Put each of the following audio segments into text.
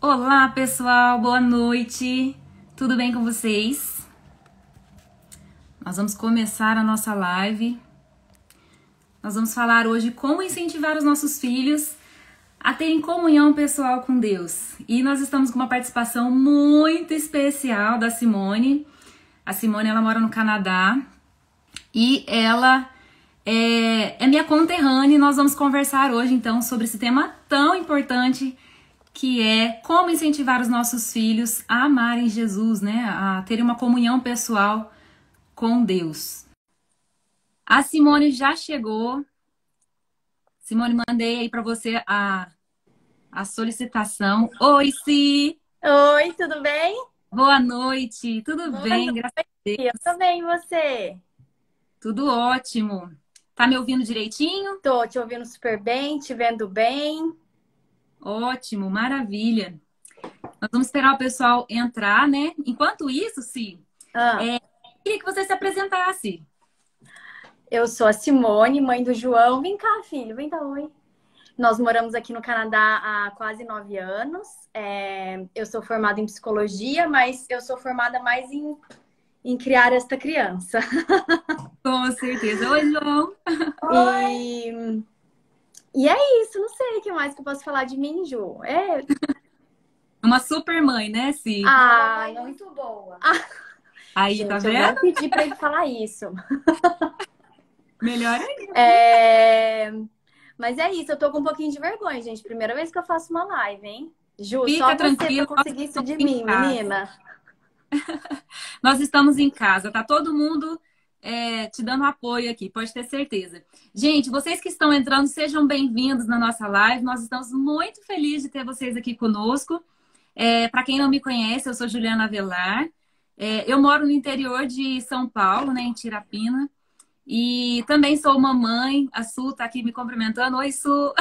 Olá, pessoal, boa noite. Tudo bem com vocês? Nós vamos começar a nossa live. Nós vamos falar hoje como incentivar os nossos filhos a terem comunhão pessoal com Deus. E nós estamos com uma participação muito especial da Simone. A Simone, ela mora no Canadá e ela é minha conterrânea e nós vamos conversar hoje, então, sobre esse tema tão importante que é como incentivar os nossos filhos a amarem Jesus, né? A terem uma comunhão pessoal com Deus. A Simone já chegou. Simone, mandei aí para você a solicitação. Oi, Si! Oi, tudo bem? Boa noite. Tudo Boa bem? noite. Graças a Eu Deus. tô bem, e você? Tudo ótimo. Tá me ouvindo direitinho? Tô te ouvindo super bem, te vendo bem. Ótimo, maravilha. Nós vamos esperar o pessoal entrar, né? Enquanto isso, Si, Ah, queria que você se apresentasse. eu sou a Simone, mãe do João. Vem cá, filho, vem cá, oi. Nós moramos aqui no Canadá há quase 9 anos. Eu sou formada em psicologia, mas eu sou formada mais em criar esta criança. Com certeza. Oi, João. E é isso, não sei o que mais que eu posso falar de mim, Ju. Uma super mãe, né, Si? Mãe Não, muito boa. Aí, tá gente, eu vendo? não pedi pra ele falar isso. Melhor ainda. Mas é isso, eu tô com um pouquinho de vergonha, gente. Primeira vez que eu faço uma live, hein? Ju, Fica só você tranquilo, pra nós conseguir isso estamos de em mim, casa. menina. Nós estamos em casa, tá todo mundo te dando apoio aqui, pode ter certeza. Gente, vocês que estão entrando, sejam bem-vindos na nossa live. Nós estamos muito felizes de ter vocês aqui conosco. Para quem não me conhece, eu sou Juliana Avelar. Eu moro no interior de São Paulo, né, em Tirapina. E também sou mamãe. A Su tá aqui me cumprimentando. Oi, Su!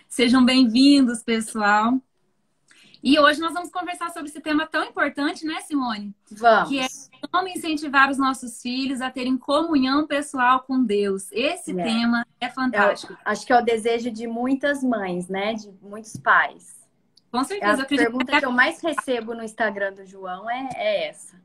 Sejam bem-vindos, pessoal. E hoje nós vamos conversar sobre esse tema tão importante, né, Simone? Que é Vamos. como incentivar os nossos filhos a terem comunhão pessoal com Deus. Esse tema é fantástico. Acho que é o desejo de muitas mães, né? De muitos pais. Com certeza, eu A acredito pergunta que eu mais recebo no Instagram do João é essa.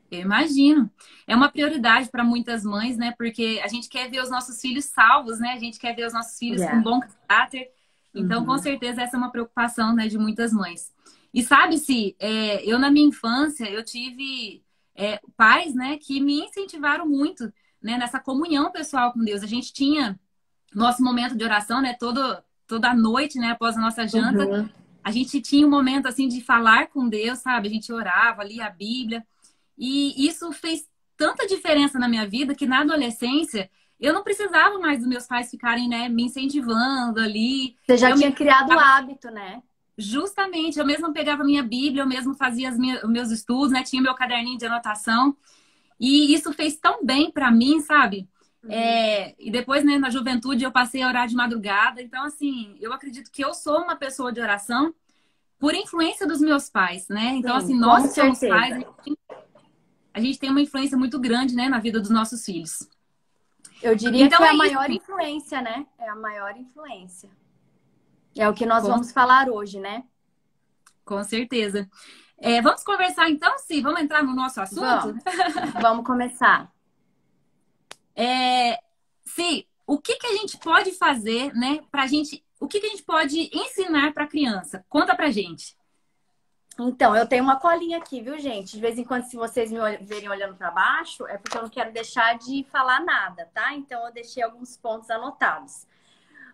Eu imagino. É uma prioridade para muitas mães, né? Porque a gente quer ver os nossos filhos salvos, né? A gente quer ver os nossos filhos com bom caráter. Então, com certeza, essa é uma preocupação, né, de muitas mães. E sabe-se, eu na minha infância, eu tive pais, né, que me incentivaram muito, né, nessa comunhão pessoal com Deus. A gente tinha nosso momento de oração, né, toda noite, né, após a nossa janta. A gente tinha um momento, assim, de falar com Deus, sabe? A gente orava, lia a Bíblia. E isso fez tanta diferença na minha vida que na adolescência eu não precisava mais dos meus pais ficarem, né, me incentivando ali. Você já tinha criado o hábito, né? Justamente, eu mesma pegava a minha Bíblia, eu mesma fazia os meus estudos, né? Tinha meu caderninho de anotação. E isso fez tão bem pra mim, sabe? E depois, né, na juventude, eu passei a orar de madrugada. Então, assim, eu acredito que eu sou uma pessoa de oração por influência dos meus pais, né? Então, Sim, assim, nós com que somos certeza. pais, a gente tem uma influência muito grande, né, na vida dos nossos filhos. Eu diria Então, que é a isso. maior influência, né? É a maior influência. É o que nós vamos falar hoje, né? Com certeza. Vamos conversar então, Si? Vamos entrar no nosso assunto? Vamos começar. Si, o que a gente pode fazer, né, pra gente... O que a gente pode ensinar pra criança? Conta pra gente. Então, eu tenho uma colinha aqui, viu, gente? De vez em quando, se vocês me verem olhando para baixo, é porque eu não quero deixar de falar nada, tá? Então, eu deixei alguns pontos anotados.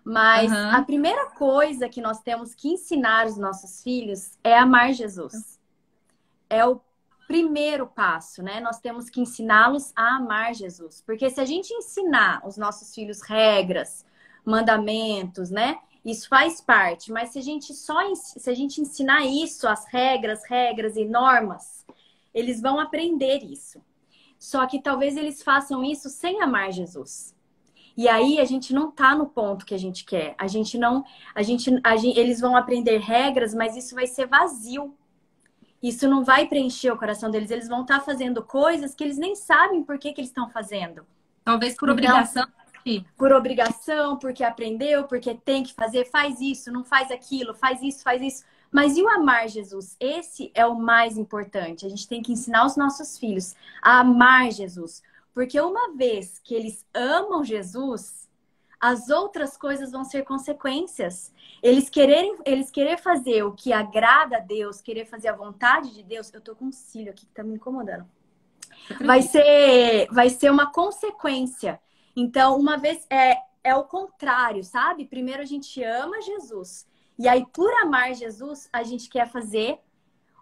Mas a primeira coisa que nós temos que ensinar os nossos filhos é amar Jesus. É o primeiro passo, né? Nós temos que ensiná-los a amar Jesus. Porque se a gente ensinar os nossos filhos regras, mandamentos, né? Isso faz parte, mas se a gente ensinar isso, as regras e normas, eles vão aprender isso. Só que talvez eles façam isso sem amar Jesus. E aí a gente não tá no ponto que a gente quer. Eles vão aprender regras, mas isso vai ser vazio. Isso não vai preencher o coração deles. Eles vão estar fazendo coisas que eles nem sabem por que eles estão fazendo. Talvez por obrigação. Por obrigação, porque aprendeu, porque tem que fazer, faz isso, não faz aquilo, faz isso, Mas e o amar Jesus? Esse é o mais importante. A gente tem que ensinar os nossos filhos a amar Jesus. Porque uma vez que eles amam Jesus, as outras coisas vão ser consequências. Eles querer fazer o que agrada a Deus, querer fazer a vontade de Deus. Eu tô com um cílio aqui que tá me incomodando. Vai ser uma consequência. Então, uma vez é o contrário, sabe? Primeiro a gente ama Jesus. E aí, por amar Jesus, a gente quer fazer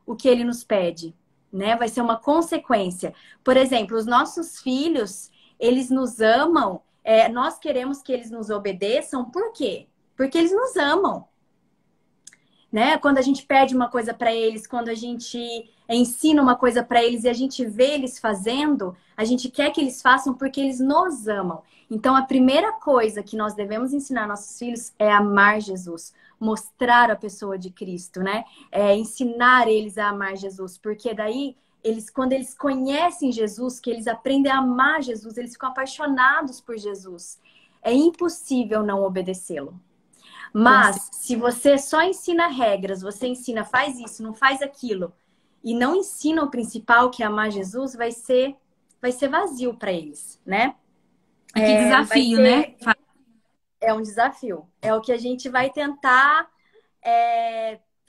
o que ele nos pede, né? Vai ser uma consequência. Por exemplo, os nossos filhos, eles nos amam, nós queremos que eles nos obedeçam, por quê? Porque eles nos amam. Né? Quando a gente pede uma coisa para eles, quando a gente ensina uma coisa para eles e a gente vê eles fazendo, a gente quer que eles façam porque eles nos amam. Então, a primeira coisa que nós devemos ensinar nossos filhos é amar Jesus, mostrar a pessoa de Cristo, né? Ensinar eles a amar Jesus, porque daí quando eles conhecem Jesus, que eles aprendem a amar Jesus, eles ficam apaixonados por Jesus. É impossível não obedecê-lo. Mas, se você só ensina regras, você ensina faz isso, não faz aquilo, e não ensina o principal, que é amar Jesus, vai ser vazio para eles, né? Que desafio, né? É um desafio. É o que a gente vai tentar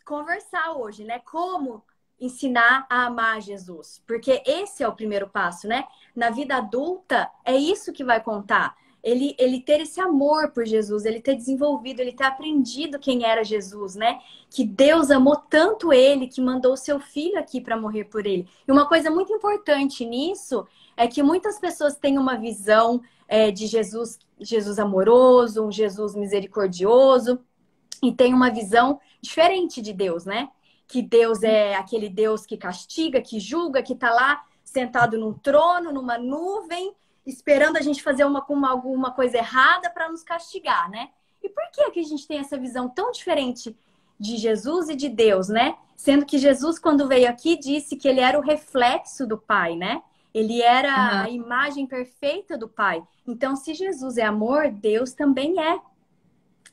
conversar hoje, né? Como ensinar a amar Jesus. Porque esse é o primeiro passo, né? Na vida adulta, é isso que vai contar. Ele ter esse amor por Jesus, ele ter desenvolvido, ele ter aprendido quem era Jesus, né? Que Deus amou tanto ele que mandou o seu filho aqui para morrer por ele. E uma coisa muito importante nisso é que muitas pessoas têm uma visão de Jesus amoroso, um Jesus misericordioso, e tem uma visão diferente de Deus, né? Que Deus é aquele Deus que castiga, que julga, que tá lá sentado num trono, numa nuvem, esperando a gente fazer alguma coisa errada para nos castigar, né? E por que a gente tem essa visão tão diferente de Jesus e de Deus, né? Sendo que Jesus, quando veio aqui, disse que ele era o reflexo do Pai, né? Ele era a imagem perfeita do Pai. Então, se Jesus é amor, Deus também é.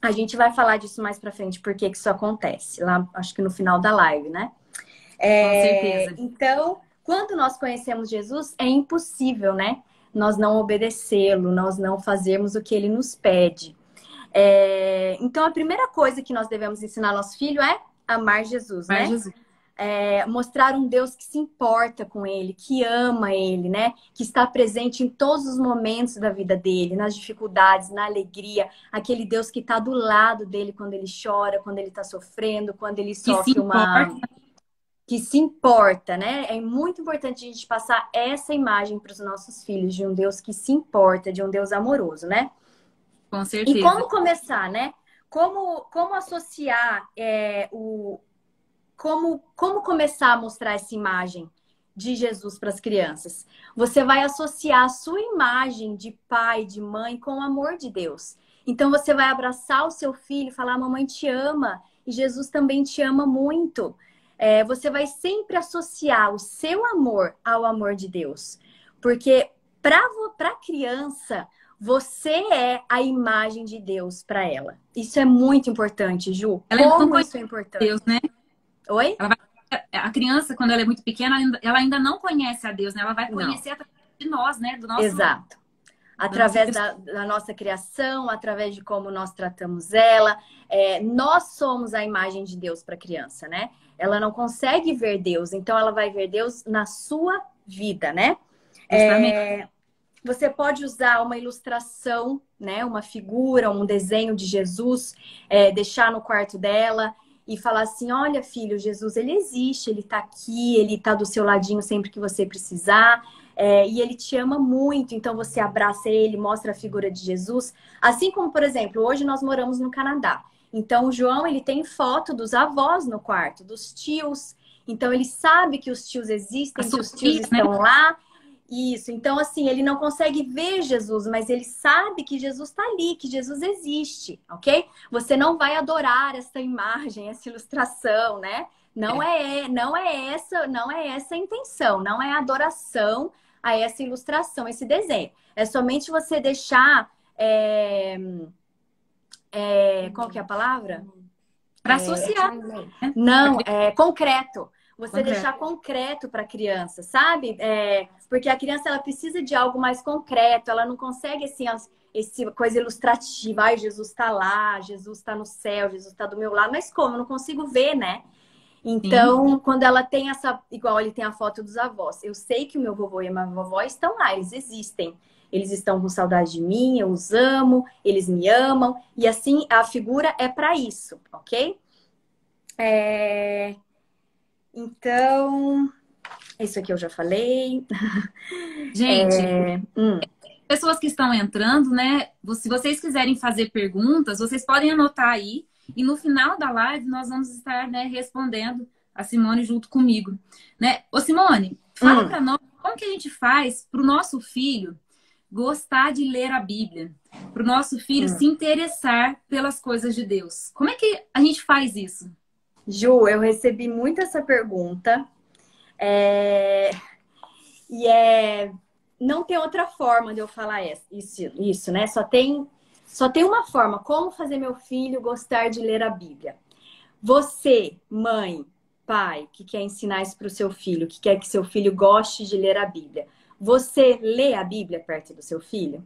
A gente vai falar disso mais pra frente, por que isso acontece. Lá, acho que no final da live, né? Com certeza. Então, quando nós conhecemos Jesus, é impossível, né? Nós não obedecê-lo, nós não fazermos o que ele nos pede. Então, a primeira coisa que nós devemos ensinar ao nosso filho é amar Jesus, né? Jesus. Mostrar um Deus que se importa com ele, que ama ele, né? Que está presente em todos os momentos da vida dele, nas dificuldades, na alegria. Aquele Deus que está do lado dele quando ele chora, quando ele está sofrendo, quando ele sofre que se importa, né? É muito importante a gente passar essa imagem para os nossos filhos de um Deus que se importa, de um Deus amoroso, né? Com certeza. E como começar, né? Como associar como começar a mostrar essa imagem de Jesus para as crianças? Você vai associar a sua imagem de pai, de mãe com o amor de Deus. Então você vai abraçar o seu filho e falar: mamãe te ama e Jesus também te ama muito. Você vai sempre associar o seu amor ao amor de Deus. Porque para a criança, você é a imagem de Deus para ela. Isso é muito importante, Ju. Como isso é importante? Deus, né? Oi? A criança, quando ela é muito pequena, ela ainda não conhece a Deus, né? Ela vai conhecer através de nós, né? Do nosso... Exato. Através da nossa criação, através de como nós tratamos ela. Nós somos a imagem de Deus para a criança, né? Ela não consegue ver Deus, então ela vai ver Deus na sua vida, né? Você pode usar uma ilustração, né? Uma figura, um desenho de Jesus, deixar no quarto dela e falar assim: olha, filho, Jesus, ele existe, ele tá aqui, ele tá do seu ladinho sempre que você precisar. E ele te ama muito, então você abraça ele, mostra a figura de Jesus. Assim como, por exemplo, hoje nós moramos no Canadá. Então o João, ele tem foto dos avós no quarto, dos tios. Então ele sabe que os tios existem, que os tios estão lá. Isso, então assim, ele não consegue ver Jesus, mas ele sabe que Jesus está ali, que Jesus existe, ok? Você não vai adorar essa imagem, essa ilustração, né? Não é essa a intenção, não é adoração a essa ilustração, esse desenho. É somente você deixar... qual que é a palavra? Para associar, né? Não, é concreto. Você Concreto. deixar concreto para a criança, sabe? Porque a criança ela precisa de algo mais concreto, ela não consegue assim, esse coisa ilustrativa. Ai, Jesus está lá, Jesus está no céu, Jesus está do meu lado. Mas como? Eu não consigo ver, né? Sim. Então, quando ela tem essa. Igual ele tem a foto dos avós. Eu sei que o meu vovô e a minha vovó estão lá, eles existem. Eles estão com saudade de mim, eu os amo, eles me amam. E assim, a figura é para isso, ok? Então, isso aqui eu já falei. Gente, Hum, pessoas que estão entrando, né? Se vocês quiserem fazer perguntas, vocês podem anotar aí. E no final da live nós vamos estar, né, respondendo a Simone junto comigo, né? Ô Simone, fala para nós como que a gente faz para o nosso filho gostar de ler a Bíblia, para o nosso filho se interessar pelas coisas de Deus. Como é que a gente faz isso? Ju, eu recebi muito essa pergunta. É... E não tem outra forma de eu falar isso, né? Só tem uma forma. Como fazer meu filho gostar de ler a Bíblia? Você, mãe, pai, que quer ensinar isso para o seu filho, que quer que seu filho goste de ler a Bíblia, você lê a Bíblia perto do seu filho?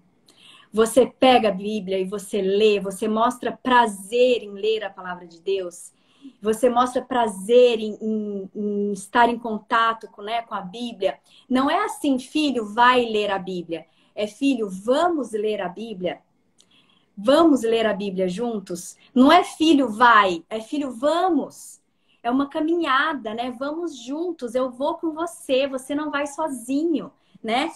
Você pega a Bíblia e você lê, você mostra prazer em ler a palavra de Deus? Você mostra prazer em estar em contato né, com a Bíblia? Não é assim, filho, vai ler a Bíblia. É, filho, vamos ler a Bíblia? Vamos ler a Bíblia juntos? Não é filho, vai. É filho, vamos. É uma caminhada, né? Vamos juntos. Eu vou com você. Você não vai sozinho, né?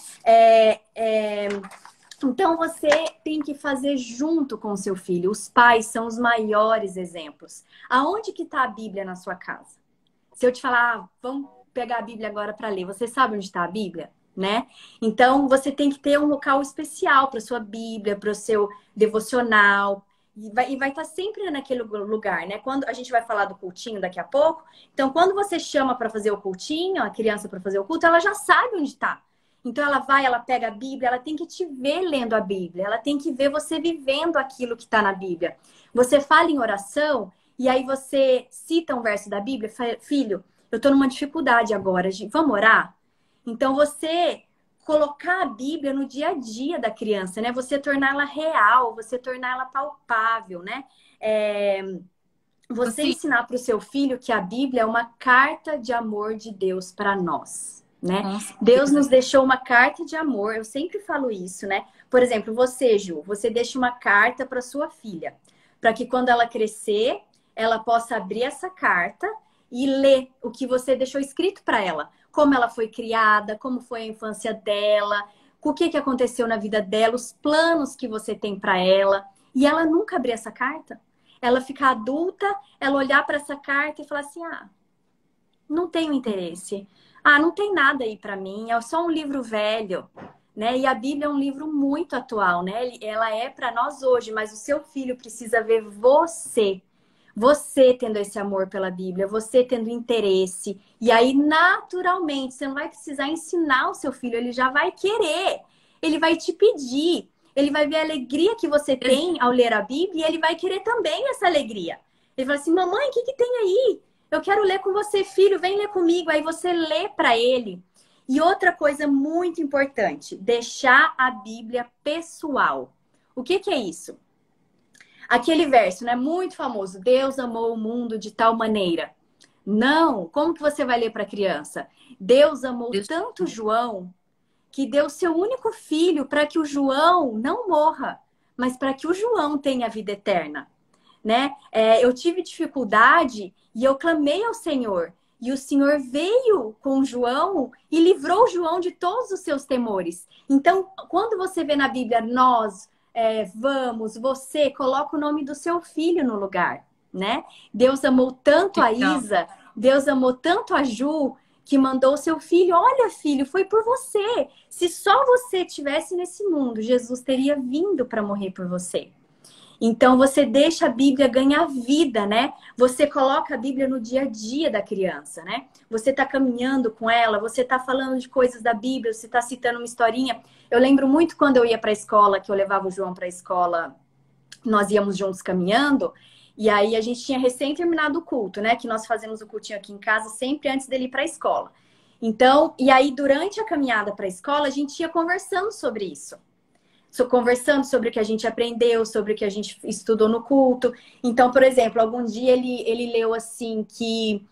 Então, você tem que fazer junto com o seu filho. Os pais são os maiores exemplos. Aonde que está a Bíblia na sua casa? Se eu te falar, vamos pegar a Bíblia agora para ler, você sabe onde está a Bíblia? Né? Então, você tem que ter um local especial para sua Bíblia, para o seu devocional. E vai estar sempre naquele lugar, né? Quando a gente vai falar do cultinho daqui a pouco. Então, quando você chama para fazer o cultinho, a criança para fazer o culto, ela já sabe onde está. Então ela vai, ela pega a Bíblia, ela tem que te ver lendo a Bíblia, ela tem que ver você vivendo aquilo que está na Bíblia. Você fala em oração e aí você cita um verso da Bíblia, filho, eu estou numa dificuldade agora, vamos orar? Então você colocar a Bíblia no dia a dia da criança, né? Você torná-la real, você torná-la palpável, né? Você ensinar para o seu filho que a Bíblia é uma carta de amor de Deus para nós. Né? Deus nos deixou uma carta de amor, eu sempre falo isso, né? Por exemplo, você, Ju, você deixa uma carta para sua filha, para que quando ela crescer, ela possa abrir essa carta e ler o que você deixou escrito para ela, como ela foi criada, como foi a infância dela, o que aconteceu na vida dela, os planos que você tem para ela, e ela nunca abrir essa carta. Ela ficar adulta, ela olhar para essa carta e falar assim: ah, não tenho interesse. Ah, não tem nada aí para mim, é só um livro velho, né? E a Bíblia é um livro muito atual, né? Ela é para nós hoje, mas o seu filho precisa ver você. Você tendo esse amor pela Bíblia, você tendo interesse. E aí, naturalmente, você não vai precisar ensinar o seu filho, ele já vai querer. Ele vai te pedir. Ele vai ver a alegria que você tem ao ler a Bíblia e ele vai querer também essa alegria. Ele vai assim: mamãe, o que tem aí? Eu quero ler com você, filho, vem ler comigo. Aí você lê para ele. E outra coisa muito importante, deixar a Bíblia pessoal. O que é isso? Aquele verso, né, muito famoso, Deus amou o mundo de tal maneira. Não, como que você vai ler para a criança? Deus amou tanto João que deu seu único filho para que o João não morra, mas para que o João tenha vida eterna. Né? Eu tive dificuldade e eu clamei ao Senhor. E o Senhor veio com João e livrou João de todos os seus temores. Então, quando você vê na Bíblia, nós, vamos, você, coloca o nome do seu filho no lugar. Né? Deus amou tanto a Isa, Deus amou tanto a Ju, que mandou o seu filho. Olha, filho, foi por você. Se só você estivesse nesse mundo, Jesus teria vindo para morrer por você. Então, você deixa a Bíblia ganhar vida, né? Você coloca a Bíblia no dia a dia da criança, né? Você está caminhando com ela, você está falando de coisas da Bíblia, você está citando uma historinha. Eu lembro muito quando eu ia para a escola, que eu levava o João para a escola, nós íamos juntos caminhando, E aí a gente tinha recém terminado o culto, né? Que nós fazemos o cultinho aqui em casa sempre antes dele ir para a escola. Então, e aí durante a caminhada para a escola, a gente ia conversando sobre isso. Conversando sobre o que a gente aprendeu, sobre o que a gente estudou no culto. Então, por exemplo, algum dia ele leu assim que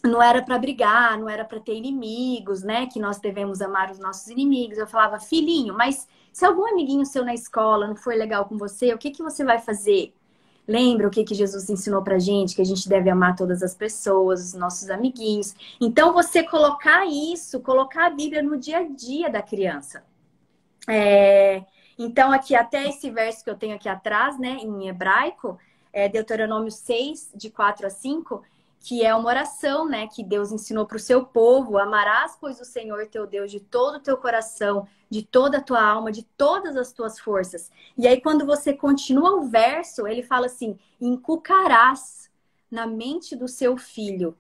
não era para brigar, não era para ter inimigos, né? Que nós devemos amar os nossos inimigos. Eu falava, filhinho, mas se algum amiguinho seu na escola não for legal com você, o que que você vai fazer? Lembra o que que Jesus ensinou pra gente? Que a gente deve amar todas as pessoas, os nossos amiguinhos. Então, você colocar isso, colocar a Bíblia no dia a dia da criança. Então, aqui, até esse verso que eu tenho aqui atrás, né, em hebraico, Deuteronômio 6, de 4 a 5, que é uma oração, né, que Deus ensinou para o seu povo. Amarás, pois, o Senhor teu Deus de todo o teu coração, de toda a tua alma, de todas as tuas forças. E aí, quando você continua o verso, ele fala assim, inculcarás na mente do seu filho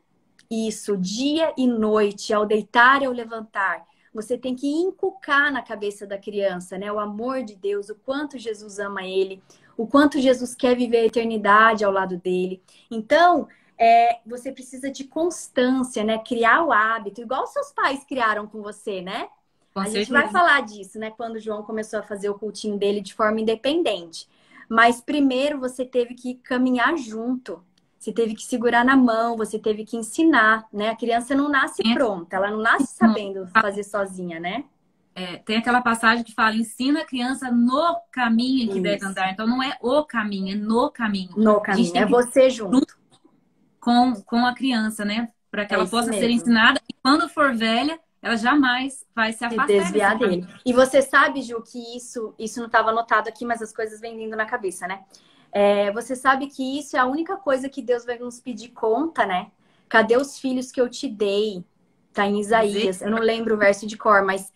isso, dia e noite, ao deitar e ao levantar. Você tem que inculcar na cabeça da criança, né? O amor de Deus, o quanto Jesus ama ele, o quanto Jesus quer viver a eternidade ao lado dele. Então, você precisa de constância, né? Criar o hábito, igual seus pais criaram com você, né? Com gente certeza. vai falar disso, né? Quando o João começou a fazer o cultinho dele de forma independente. Mas primeiro você teve que caminhar junto. Você teve que segurar na mão, você teve que ensinar, né? A criança não nasce pronta, ela não nasce sabendo fazer sozinha, né? Tem aquela passagem que fala, ensina a criança no caminho que deve andar. Então não é o caminho, é no caminho. No caminho, é você junto. Com a criança, né? Para que ela possa ser ensinada. E quando for velha, ela jamais vai se afastar desviar dele. E você sabe, Ju, que isso não estava anotado aqui, mas as coisas vêm vindo na cabeça, né? Você sabe que isso é a única coisa que Deus vai nos pedir conta, né? Cadê os filhos que eu te dei? Tá em Isaías. Eu não lembro o verso de cor, mas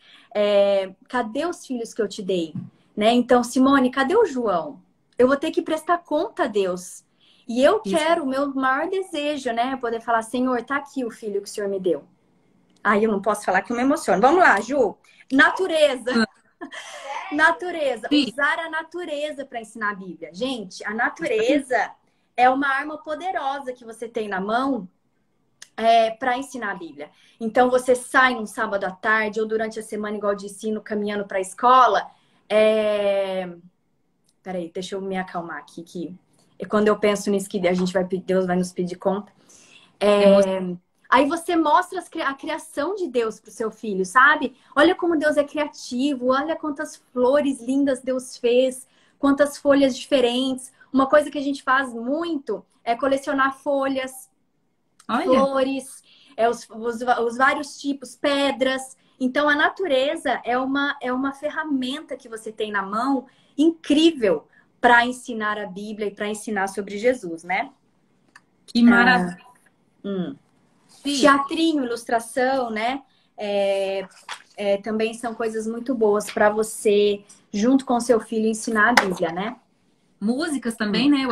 cadê os filhos que eu te dei? Né? Então, Simone, cadê o João? Eu vou ter que prestar conta a Deus. E eu quero, o meu maior desejo, né? Poder falar, Senhor, tá aqui o filho que o Senhor me deu. Aí eu não posso falar que eu me emociono. Vamos lá, Ju. Natureza. Natureza. Sim. Usar a natureza para ensinar a Bíblia. Gente, a natureza é uma arma poderosa que você tem na mão para ensinar a Bíblia. Então, você sai num sábado à tarde ou durante a semana, igual de ensino, caminhando para a escola. Peraí, deixa eu me acalmar aqui. Que quando eu penso nisso, que Deus vai nos pedir conta. Aí você mostra a criação de Deus para o seu filho, sabe? Olha como Deus é criativo, olha quantas flores lindas Deus fez, quantas folhas diferentes. Uma coisa que a gente faz muito é colecionar folhas, flores, os vários tipos, pedras. Então, a natureza é uma ferramenta que você tem na mão incrível para ensinar a Bíblia e para ensinar sobre Jesus, né? Que maravilha! Teatrinho, ilustração, né? Também são coisas muito boas para você, junto com seu filho, ensinar a Bíblia, né? Músicas também, né?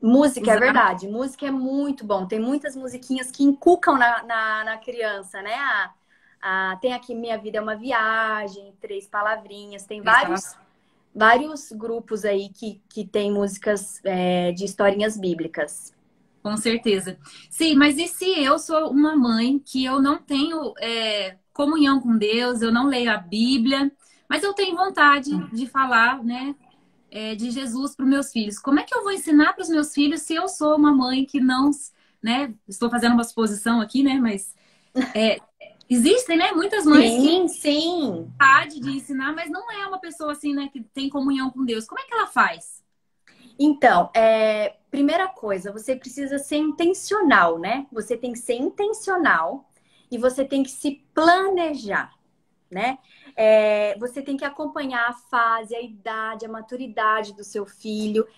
Música, é verdade. Música é muito bom. Tem muitas musiquinhas que inculcam na criança, né? Tem aqui Minha Vida é uma Viagem, Três Palavrinhas. Tem vários grupos aí que tem músicas de historinhas bíblicas. Com certeza. Sim, mas e se eu sou uma mãe que eu não tenho comunhão com Deus, eu não leio a Bíblia, mas eu tenho vontade de falar, né, de Jesus para os meus filhos? Como é que eu vou ensinar para os meus filhos se eu sou uma mãe que não, né, estou fazendo uma suposição aqui, né, mas existem, né, muitas mães que têm vontade de ensinar, mas não é uma pessoa assim, né, que tem comunhão com Deus. Como é que ela faz? Então, primeira coisa, você precisa ser intencional, né? Você tem que ser intencional e você tem que se planejar, né? Você tem que acompanhar a fase, a idade, a maturidade do seu filho.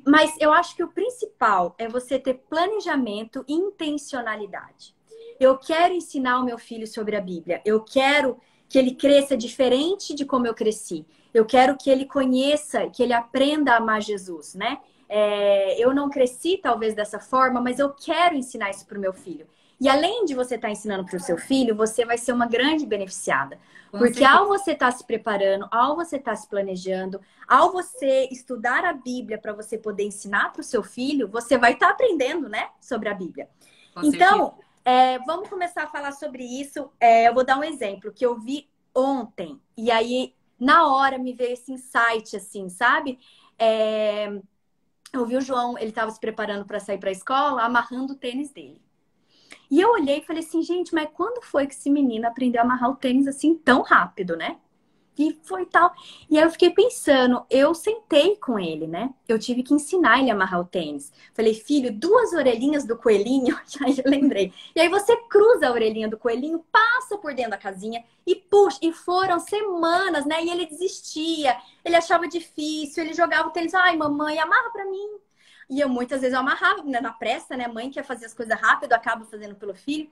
Mas eu acho que o principal é você ter planejamento e intencionalidade. Eu quero ensinar o meu filho sobre a Bíblia. Eu quero que ele cresça diferente de como eu cresci. Eu quero que ele conheça, que ele aprenda a amar Jesus, né? Eu não cresci talvez dessa forma, mas eu quero ensinar isso para o meu filho. E além de você estar ensinando para o seu filho, você vai ser uma grande beneficiada. Com Porque certeza. ao você estar se preparando, ao você estar se planejando, ao você estudar a Bíblia para você poder ensinar para o seu filho, você vai estar aprendendo, né, sobre a Bíblia. Com certeza. Então, vamos começar a falar sobre isso. Eu vou dar um exemplo que eu vi ontem. E aí, na hora, me veio esse insight, assim, sabe? Eu vi o João, ele estava se preparando para sair para a escola, amarrando o tênis dele. E eu olhei e falei assim, gente, mas quando foi que esse menino aprendeu a amarrar o tênis assim tão rápido, né? E foi tal. E aí eu fiquei pensando, eu sentei com ele, né? Eu tive que ensinar ele a amarrar o tênis. Falei, filho, 2 orelhinhas do coelhinho. Aí eu lembrei. E aí você cruza a orelhinha do coelhinho, passa por dentro da casinha e puxa. E foram semanas, né? E ele desistia, ele achava difícil, ele jogava o tênis. Ai, mamãe, amarra pra mim. E eu muitas vezes eu amarrava, né, na pressa, né? Mãe quer fazer as coisas rápido, acaba fazendo pelo filho.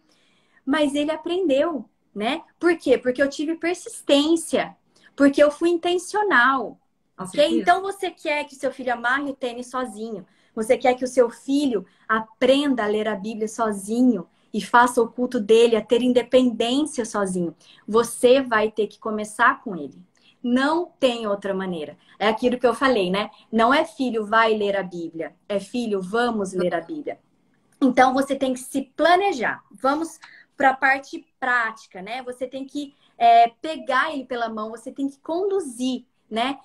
Mas ele aprendeu, né? Por quê? Porque eu tive persistência. Porque eu fui intencional, Com ok? certeza. Então você quer que seu filho amarre o tênis sozinho. Você quer que o seu filho aprenda a ler a Bíblia sozinho e faça o culto dele, a ter independência sozinho. Você vai ter que começar com ele. Não tem outra maneira. É aquilo que eu falei, né? Não é filho, vai ler a Bíblia. É filho, vamos ler a Bíblia. Então você tem que se planejar. Vamos para a parte prática, né? Você tem que pegar ele pela mão, você tem que conduzir, né?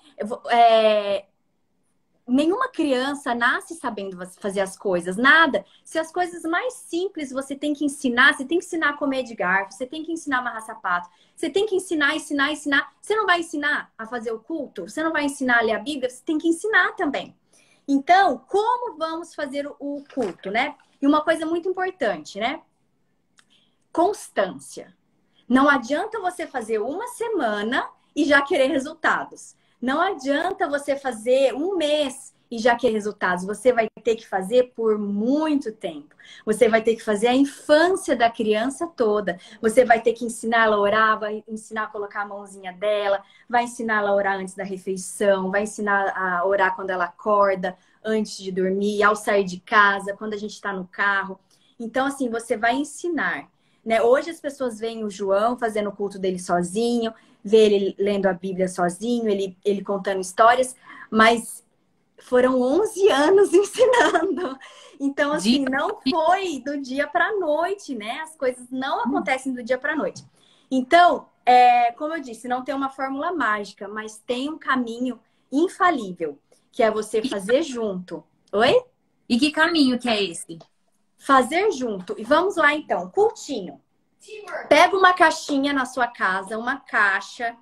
Nenhuma criança nasce sabendo fazer as coisas, nada. Se as coisas mais simples você tem que ensinar, você tem que ensinar a comer de garfo, você tem que ensinar a amarrar sapato, você tem que ensinar. Você não vai ensinar a fazer o culto? Você não vai ensinar a ler a Bíblia? Você tem que ensinar também. Então, como vamos fazer o culto, né? E uma coisa muito importante, né? Constância. Não adianta você fazer uma semana e já querer resultados. Não adianta você fazer um mês e já querer resultados. Você vai ter que fazer por muito tempo. Você vai ter que fazer a infância da criança toda. Você vai ter que ensinar ela a orar, vai ensinar a colocar a mãozinha dela, vai ensinar ela a orar antes da refeição, vai ensinar a orar quando ela acorda, antes de dormir, ao sair de casa, quando a gente está no carro. Então, assim, você vai ensinar. Né? Hoje as pessoas veem o João fazendo o culto dele sozinho, vê ele lendo a Bíblia sozinho, ele contando histórias, mas foram 11 anos ensinando. Então, assim, não foi do dia para a noite, né? As coisas não acontecem do dia para a noite. Então, como eu disse, não tem uma fórmula mágica, mas tem um caminho infalível, que é você fazer junto. Oi? E que caminho que é esse? Fazer junto. E vamos lá, então. Cultinho. Pega uma caixinha na sua casa, uma caixa.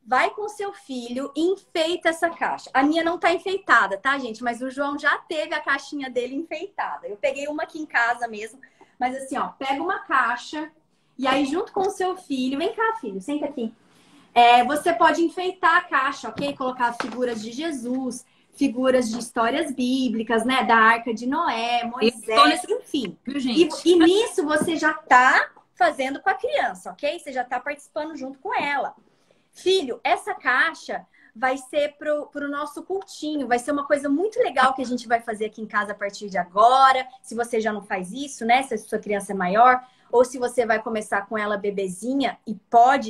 Vai com seu filho e enfeita essa caixa. A minha não tá enfeitada, tá, gente? Mas o João já teve a caixinha dele enfeitada. Eu peguei uma aqui em casa mesmo. Mas assim, ó, pega uma caixa e aí junto com o seu filho... Vem cá, filho, senta aqui. Você pode enfeitar a caixa, ok? Colocar figuras de Jesus, figuras de histórias bíblicas, né? Da Arca de Noé, Moisés, enfim. E nisso você já tá fazendo com a criança, ok? Você já tá participando junto com ela. Filho, essa caixa vai ser pro nosso cultinho. Vai ser uma coisa muito legal que a gente vai fazer aqui em casa a partir de agora. Se você já não faz isso, né? Se a sua criança é maior. Ou se você vai começar com ela bebezinha. E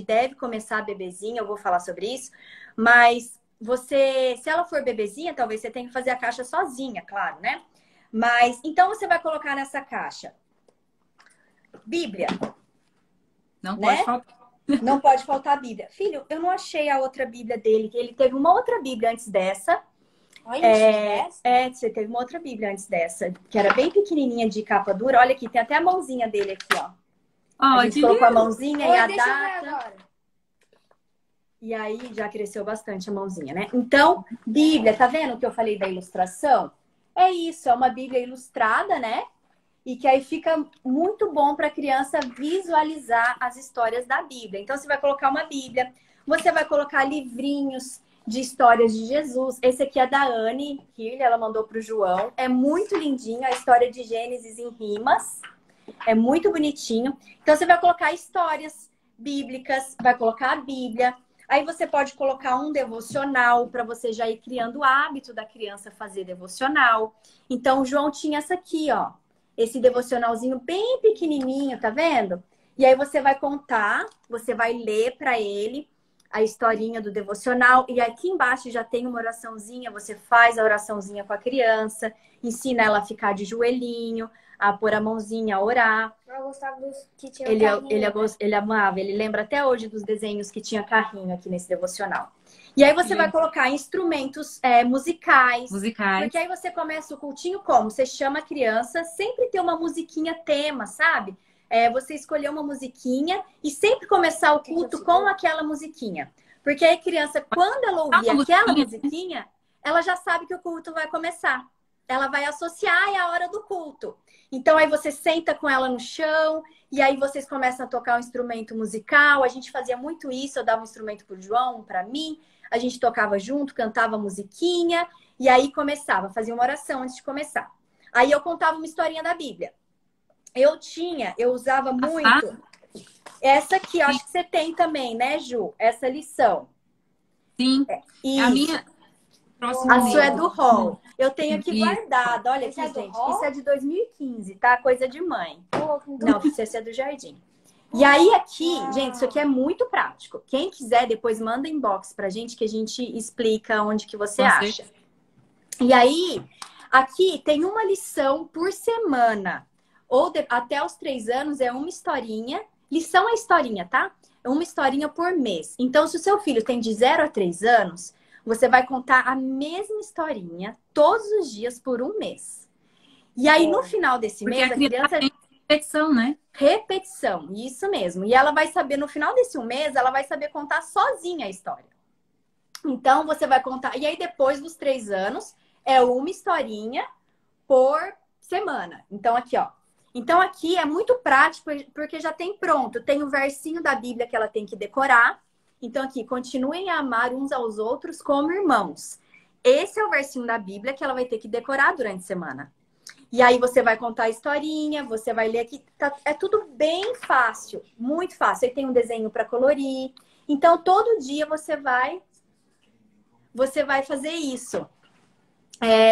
deve começar bebezinha. Eu vou falar sobre isso. Mas se ela for bebezinha, talvez você tenha que fazer a caixa sozinha, claro, né? Mas, então você vai colocar nessa caixa Bíblia. Não né? pode faltar. Não pode faltar a Bíblia. Filho, eu não achei a outra Bíblia dele. Ele teve uma outra Bíblia antes dessa. Você teve uma outra Bíblia antes dessa, que era bem pequenininha de capa dura. Olha aqui, tem até a mãozinha dele aqui, ó. A gente colocou a mãozinha e a data. E aí já cresceu bastante a mãozinha, né? Então, Bíblia, tá vendo o que eu falei da ilustração? É isso, é uma Bíblia ilustrada, né? E que aí fica muito bom para a criança visualizar as histórias da Bíblia. Então, você vai colocar uma Bíblia, você vai colocar livrinhos de histórias de Jesus. Esse aqui é da Anne Hirle, ela mandou para o João. É muito lindinho, a história de Gênesis em rimas. É muito bonitinho. Então, você vai colocar histórias bíblicas, vai colocar a Bíblia. Aí você pode colocar um devocional para você já ir criando o hábito da criança fazer devocional. Então, o João tinha essa aqui, ó. esse devocionalzinho bem pequenininho, tá vendo? E aí você vai contar, você vai ler para ele a historinha do devocional. E aqui embaixo já tem uma oraçãozinha, você faz a oraçãozinha com a criança, ensina ela a ficar de joelhinho, a pôr a mãozinha, a orar. Eu gostava dos que tinham Ele, carrinho. ele amava, ele lembra até hoje dos desenhos que tinha carrinho aqui nesse devocional. E aí você vai colocar instrumentos musicais. Porque aí você começa o cultinho como? Você chama a criança, sempre tem uma musiquinha tema, sabe? Você escolher uma musiquinha e sempre começar o culto com aquela musiquinha. Porque aí a criança, quando ela ouvir aquela musiquinha, ela já sabe que o culto vai começar. Ela vai associar a hora do culto. Então aí você senta com ela no chão e aí vocês começam a tocar um instrumento musical. A gente fazia muito isso, eu dava um instrumento pro João, para mim. A gente tocava junto, cantava musiquinha e aí começava, fazia uma oração antes de começar. Aí eu contava uma historinha da Bíblia. Eu usava muito essa aqui, acho que você tem também, né, Ju? Essa lição. Sim. A minha a sua é do hall. Eu tenho aqui guardada. Olha aqui, gente. Isso é de 2015, tá? Coisa de mãe. Não, esse é do jardim. E aí aqui, gente, isso aqui é muito prático. Quem quiser, depois manda inbox pra gente que a gente explica onde que você acha. E aí, aqui tem uma lição por semana. Até os 3 anos é uma historinha. Lição é historinha, tá? É uma historinha por mês. Então, se o seu filho tem de 0 a 3 anos, você vai contar a mesma historinha todos os dias por um mês. E aí, no final desse mês, a criança... Repetição, né? Repetição, isso mesmo. E ela vai saber, no final desse um mês, ela vai saber contar sozinha a história. Então, você vai contar... E aí, depois dos 3 anos, é uma historinha por semana. Então, aqui, ó. Então, aqui é muito prático, porque já tem pronto. Tem o versinho da Bíblia que ela tem que decorar. Então, aqui, continuem a amar uns aos outros como irmãos. Esse é o versinho da Bíblia que ela vai ter que decorar durante a semana. E aí, você vai contar a historinha, você vai ler aqui. É tudo bem fácil, muito fácil. Aí tem um desenho para colorir. Então, todo dia você vai fazer isso.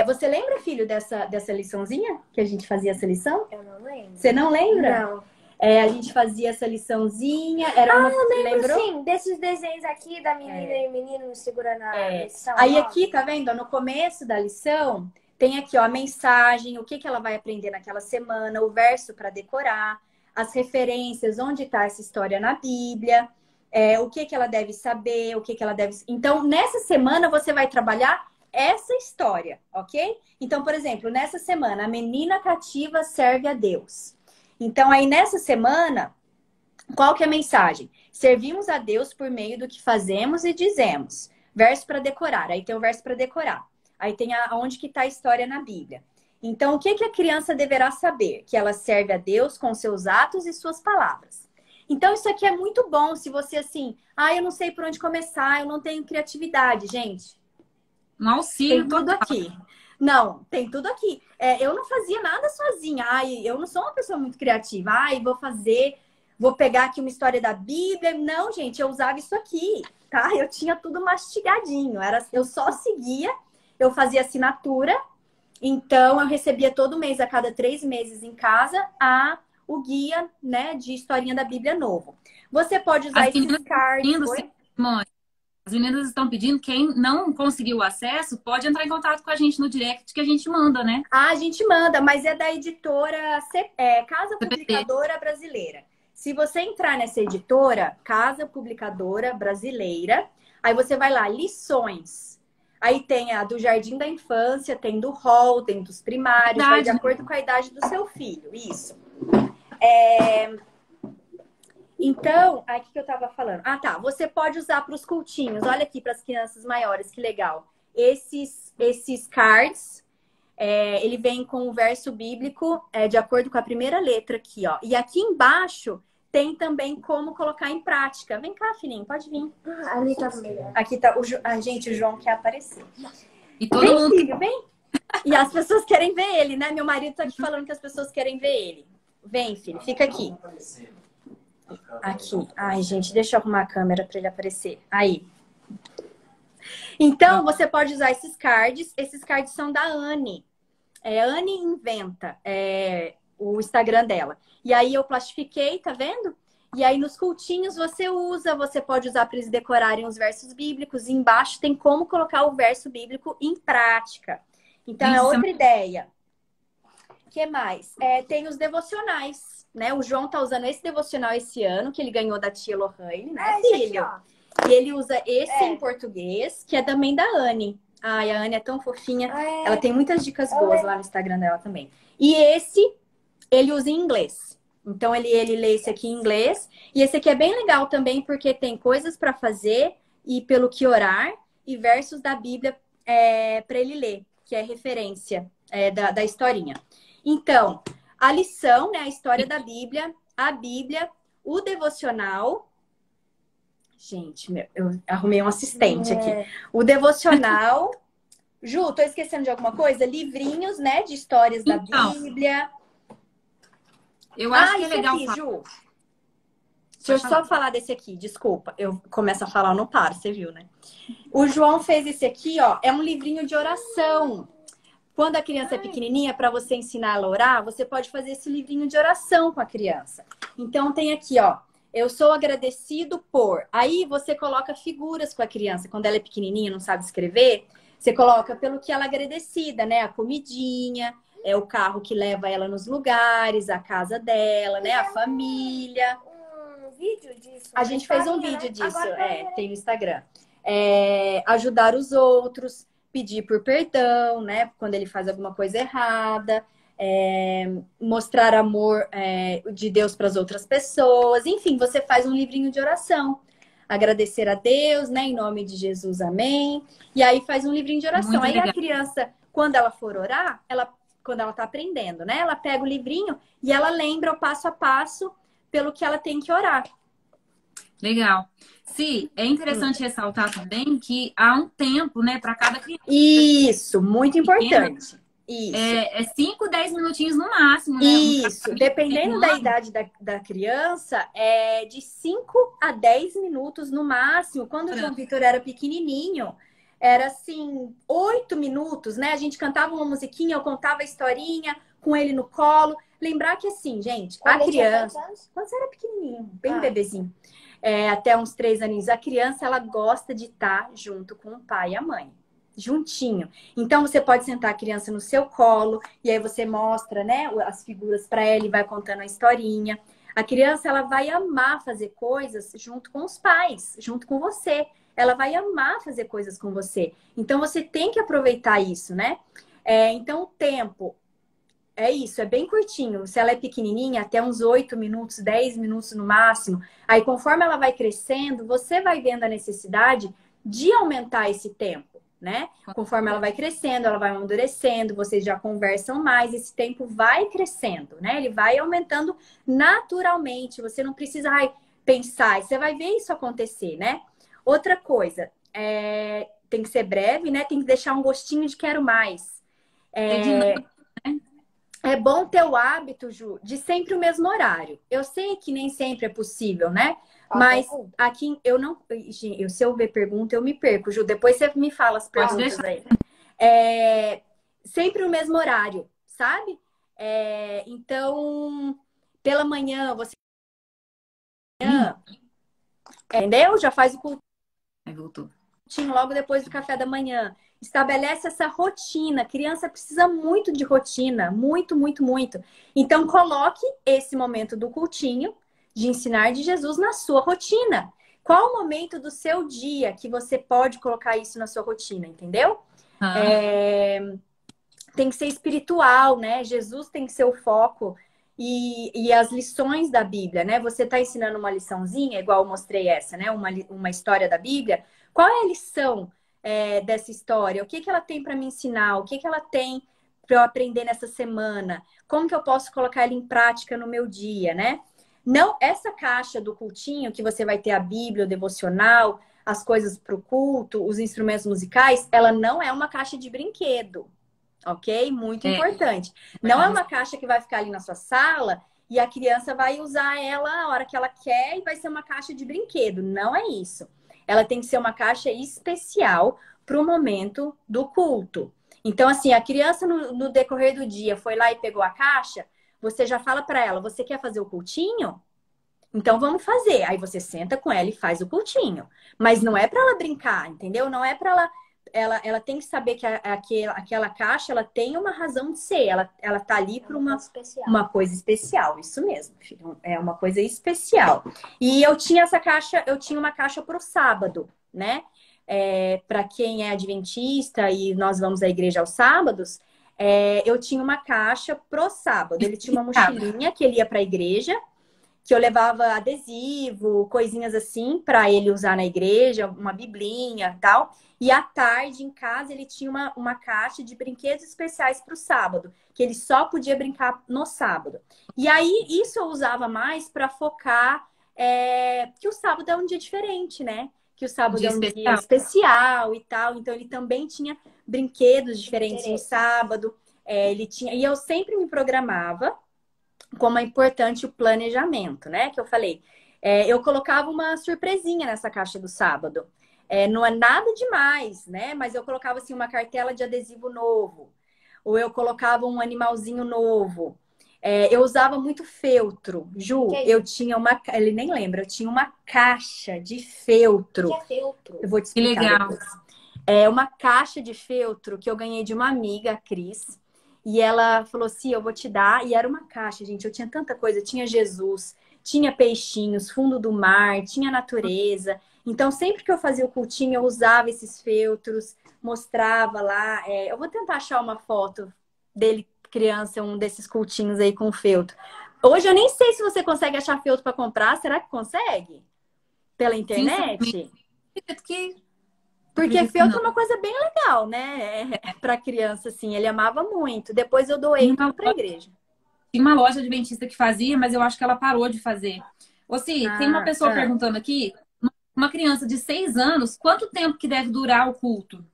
Você lembra, filho, dessa liçãozinha? Que a gente fazia essa lição? Eu não lembro. Você não lembra? Não. A gente fazia essa liçãozinha. Eu lembro, sim. Desses desenhos aqui da menina e o menino segurando a lição. Aí aqui, tá vendo? No começo da lição, tem aqui, ó, a mensagem, o que ela vai aprender naquela semana, o verso para decorar, as referências, onde está essa história na Bíblia, o que ela deve saber, o que ela deve... Então, nessa semana, você vai trabalhar essa história, ok? Então, por exemplo, nessa semana, a menina cativa serve a Deus. Então, aí nessa semana, qual que é a mensagem? Servimos a Deus por meio do que fazemos e dizemos. Verso para decorar. Aí tem o verso para decorar. Aí tem onde que está a história na Bíblia. Então, o que a criança deverá saber? Que ela serve a Deus com seus atos e suas palavras. Então, isso aqui é muito bom se você assim... eu não sei por onde começar, eu não tenho criatividade, gente. Um auxílio. Tem tudo aqui. Não, tem tudo aqui. Eu não fazia nada sozinha. Eu não sou uma pessoa muito criativa. Vou pegar aqui uma história da Bíblia. Não, gente, eu usava isso aqui, tá? Eu tinha tudo mastigadinho. Eu só seguia, eu fazia assinatura. Então, eu recebia todo mês, a cada 3 meses em casa, o guia, né, de historinha da Bíblia novo. Você pode usar esses cards. As meninas estão pedindo, quem não conseguiu o acesso, pode entrar em contato com a gente no direct que a gente manda, né? A gente manda, mas é da editora Casa Publicadora Brasileira. Se você entrar nessa editora, Casa Publicadora Brasileira, aí você vai lá, lições. Aí tem a do Jardim da Infância, tem do hall, tem dos primários, vai de acordo com a idade do seu filho. Isso. Então, aí o que eu tava falando? Tá. Você pode usar para os cultinhos. Olha aqui para as crianças maiores, que legal. Esses cards, ele vem com o verso bíblico de acordo com a primeira letra aqui, ó. E aqui embaixo tem também como colocar em prática. Vem cá, filhinho, pode vir. Ali tá melhor. Aqui tá gente, o João quer aparecer. E todo mundo... filho, vem. E as pessoas querem ver ele, né? Meu marido tá aqui falando que as pessoas querem ver ele. Vem, filho, fica aqui. Aqui. Ai, gente, deixa eu arrumar a câmera para ele aparecer. Aí. Então, você pode usar esses cards. Esses cards são da Anne. Anne Inventa. o Instagram dela. E aí eu plastifiquei, tá vendo? E aí nos cultinhos você pode usar para eles decorarem os versos bíblicos. E embaixo tem como colocar o verso bíblico em prática. Então é outra ideia. O que mais? Tem os devocionais, né? O João tá usando esse devocional esse ano, que ele ganhou da tia Lohane, né, filho? Aqui, e ele usa esse em português, que é também da Anne. Ai, a Anne é tão fofinha. Ela tem muitas dicas boas lá no Instagram dela também. E esse, ele usa em inglês. Então, ele lê esse aqui em inglês. E esse aqui é bem legal também, porque tem coisas para fazer e pelo que orar. E versos da Bíblia para ele ler, que é referência da historinha. Então, a lição, né? A história da Bíblia, a Bíblia, o devocional. Gente, eu arrumei um assistente aqui. O devocional. Ju, tô esquecendo de alguma coisa? Livrinhos, né? De histórias da Bíblia. Eu acho que é legal aqui, Ju. Deixa eu só falar desse aqui, desculpa. Eu começo a falar, eu não paro, você viu, né? O João fez esse aqui, ó. É um livrinho de oração. Quando a criança é pequenininha, para você ensinar ela a orar, você pode fazer esse livrinho de oração com a criança. Então, tem aqui, ó. Eu sou agradecido por... Aí, você coloca figuras com a criança. Quando ela é pequenininha, não sabe escrever, você coloca pelo que ela é agradecida, né? A comidinha, o carro que leva ela nos lugares, a casa dela, né? A família. Um vídeo disso. A gente fez um vídeo disso, tem no Instagram. Ajudar os outros, pedir por perdão, né? Quando ele faz alguma coisa errada, mostrar amor de Deus para as outras pessoas. Enfim, você faz um livrinho de oração. Agradecer a Deus, né? Em nome de Jesus, amém. E aí faz um livrinho de oração. Aí a criança, quando ela for orar, quando ela tá aprendendo, né? Ela pega o livrinho e ela lembra o passo a passo pelo que ela tem que orar. Legal. Sim, é interessante ressaltar também que há um tempo, né, para cada criança. Isso, muito importante. Isso. 5, 10 minutinhos no máximo, né? Isso, dependendo da idade da criança, é de 5 a 10 minutos no máximo. Quando o João Vitor era pequenininho, era assim, 8 minutos, né? A gente cantava uma musiquinha, eu contava a historinha com ele no colo. Lembrar que assim, gente, a criança... Quando você era pequenininho, bem bebezinho. Até uns 3 aninhos. A criança, ela gosta de estar junto com o pai e a mãe. Juntinho. Então, você pode sentar a criança no seu colo e aí você mostra, né, as figuras para ela e vai contando a historinha. A criança, ela vai amar fazer coisas junto com os pais, junto com você. Ela vai amar fazer coisas com você. Então, você tem que aproveitar isso, né? Então, o tempo é isso, é bem curtinho. Se ela é pequenininha, até uns 8 minutos, 10 minutos no máximo. Aí, conforme ela vai crescendo, você vai vendo a necessidade de aumentar esse tempo. Né? Conforme ela vai crescendo, ela vai amadurecendo, vocês já conversam mais, esse tempo vai crescendo, né? Ele vai aumentando naturalmente, você não precisa pensar, você vai ver isso acontecer, né? Outra coisa, tem que ser breve, né? Tem que deixar um gostinho de quero mais. É bom ter o hábito, Ju, de sempre o mesmo horário. Eu sei que nem sempre é possível, né? Mas aqui eu não... Se eu ver pergunta, eu me perco, Ju. Depois você me fala as perguntas aí. Sempre o mesmo horário, sabe? Então, pela manhã, você... Entendeu? Já faz o cultinho. Aí voltou. Logo depois do café da manhã. Estabelece essa rotina. A criança precisa muito de rotina. Muito, muito, muito. Então, coloque esse momento do cultinho de ensinar de Jesus na sua rotina. Qual o momento do seu dia que você pode colocar isso na sua rotina, entendeu? Tem que ser espiritual, né? Jesus tem que ser o foco e as lições da Bíblia, né? Você está ensinando uma liçãozinha, igual eu mostrei essa, né? Uma história da Bíblia. Qual é a lição dessa história? O que ela tem para me ensinar? O que ela tem para eu aprender nessa semana? Como que eu posso colocar ela em prática no meu dia, né? Não, essa caixa do cultinho, que você vai ter a Bíblia, o devocional, as coisas para o culto, os instrumentos musicais, ela não é uma caixa de brinquedo, ok? Muito importante. Não é uma caixa que vai ficar ali na sua sala e a criança vai usar ela a hora que ela quer e vai ser uma caixa de brinquedo. Não é isso. Ela tem que ser uma caixa especial para o momento do culto. Então, assim, a criança no decorrer do dia foi lá e pegou a caixa, você já fala para ela, você quer fazer o cultinho? Então vamos fazer. Aí você senta com ela e faz o cultinho. Mas não é para ela brincar, entendeu? Não é para ela tem que saber que aquela caixa ela tem uma razão de ser. Ela tá ali por uma coisa especial. Isso mesmo, filho. É uma coisa especial. E eu tinha essa caixa, eu tinha uma caixa pro sábado, né? Para quem é adventista e nós vamos à igreja aos sábados, eu tinha uma caixa pro sábado. Ele tinha uma mochilinha que ele ia para a igreja, que eu levava adesivo, coisinhas assim, para ele usar na igreja, uma biblinha e tal. E à tarde, em casa, ele tinha uma caixa de brinquedos especiais para o sábado, que ele só podia brincar no sábado. E aí, isso eu usava mais para focar que o sábado é um dia diferente, né? Que o sábado é um dia especial e tal. Então, ele também tinha brinquedos diferentes no sábado. Ele tinha... E eu sempre me programava como é importante o planejamento, né? Que eu falei. Eu colocava uma surpresinha nessa caixa do sábado. Não é nada demais, né? Mas eu colocava assim uma cartela de adesivo novo. Ou eu colocava um animalzinho novo. Eu usava muito feltro. Ju, eu tinha uma... Ele nem lembra. Eu tinha uma caixa de feltro. O que é feltro? Eu vou te explicar Que legal. depois. Uma caixa de feltro que eu ganhei de uma amiga, a Cris. E ela falou assim, eu vou te dar. E era uma caixa, gente. Eu tinha tanta coisa. Tinha Jesus, tinha peixinhos, fundo do mar, tinha natureza. Então, sempre que eu fazia o cultinho, eu usava esses feltros, mostrava lá. Eu vou tentar achar uma foto dele, criança, um desses cultinhos aí com feltro. Hoje eu nem sei se você consegue achar feltro para comprar. Será que consegue? Pela internet? Porque feltro é uma coisa bem legal, né? Para criança, assim. Ele amava muito. Depois eu doei tudo para a igreja. Tinha uma loja adventista que fazia, mas eu acho que ela parou de fazer. Tem uma pessoa perguntando aqui, uma criança de 6 anos, quanto tempo que deve durar o culto?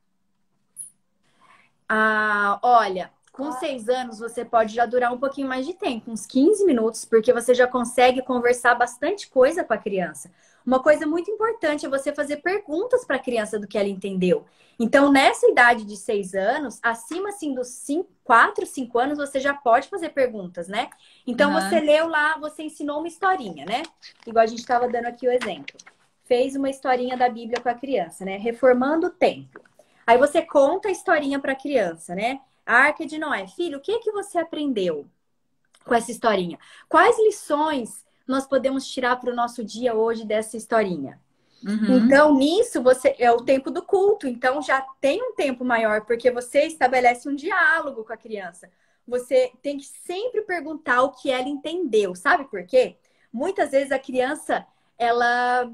Olha, com 6 anos você pode já durar um pouquinho mais de tempo, uns 15 minutos, porque você já consegue conversar bastante coisa com a criança. Uma coisa muito importante é você fazer perguntas para a criança do que ela entendeu. Então, nessa idade de 6 anos, acima assim dos 4, 5 anos, você já pode fazer perguntas, né? Então, você leu lá, você ensinou uma historinha, né? Igual a gente estava dando aqui o exemplo. Fez uma historinha da Bíblia com a criança, né? Reformando o templo. Aí você conta a historinha para a criança, né? A Arca de Noé. Filho, o que que você aprendeu com essa historinha? Quais lições nós podemos tirar para o nosso dia hoje dessa historinha? Então, nisso, é o tempo do culto. Então, já tem um tempo maior, porque você estabelece um diálogo com a criança. Você tem que sempre perguntar o que ela entendeu. Sabe por quê? Muitas vezes a criança, ela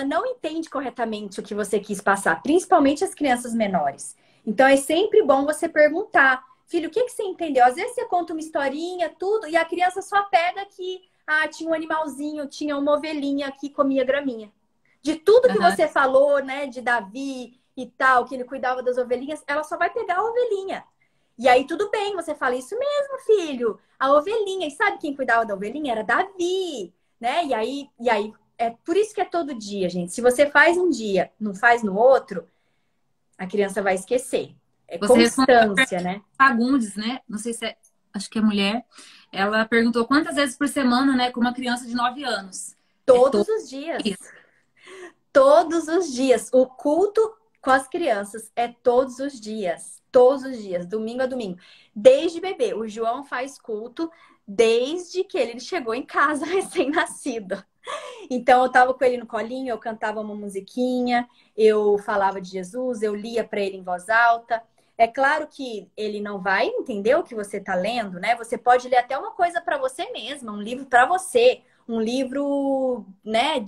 não entende corretamente o que você quis passar, principalmente as crianças menores. Então, é sempre bom você perguntar, filho, o que você entendeu? Às vezes você conta uma historinha, tudo, e a criança só pega que tinha um animalzinho, tinha uma ovelhinha que comia graminha. De tudo que você falou, né, de Davi e tal, que ele cuidava das ovelhinhas, ela só vai pegar a ovelhinha. E aí, tudo bem, você fala, isso mesmo, filho, a ovelhinha. E sabe quem cuidava da ovelhinha? Era Davi, né? E aí é por isso que é todo dia, gente. Se você faz um dia, não faz no outro, a criança vai esquecer. É constância, né? Fagundes, né? Não sei se acho que é mulher. Ela perguntou quantas vezes por semana, né? Com uma criança de 9 anos. Todos os dias. Todos os dias. O culto com as crianças é todos os dias. Todos os dias. Domingo a domingo. Desde bebê. O João faz culto desde que ele chegou em casa recém-nascido. Então, eu tava com ele no colinho, eu cantava uma musiquinha, eu falava de Jesus, eu lia para ele em voz alta. É claro que ele não vai entender o que você tá lendo, né? Você pode ler até uma coisa para você mesma, um livro para você, um livro, né,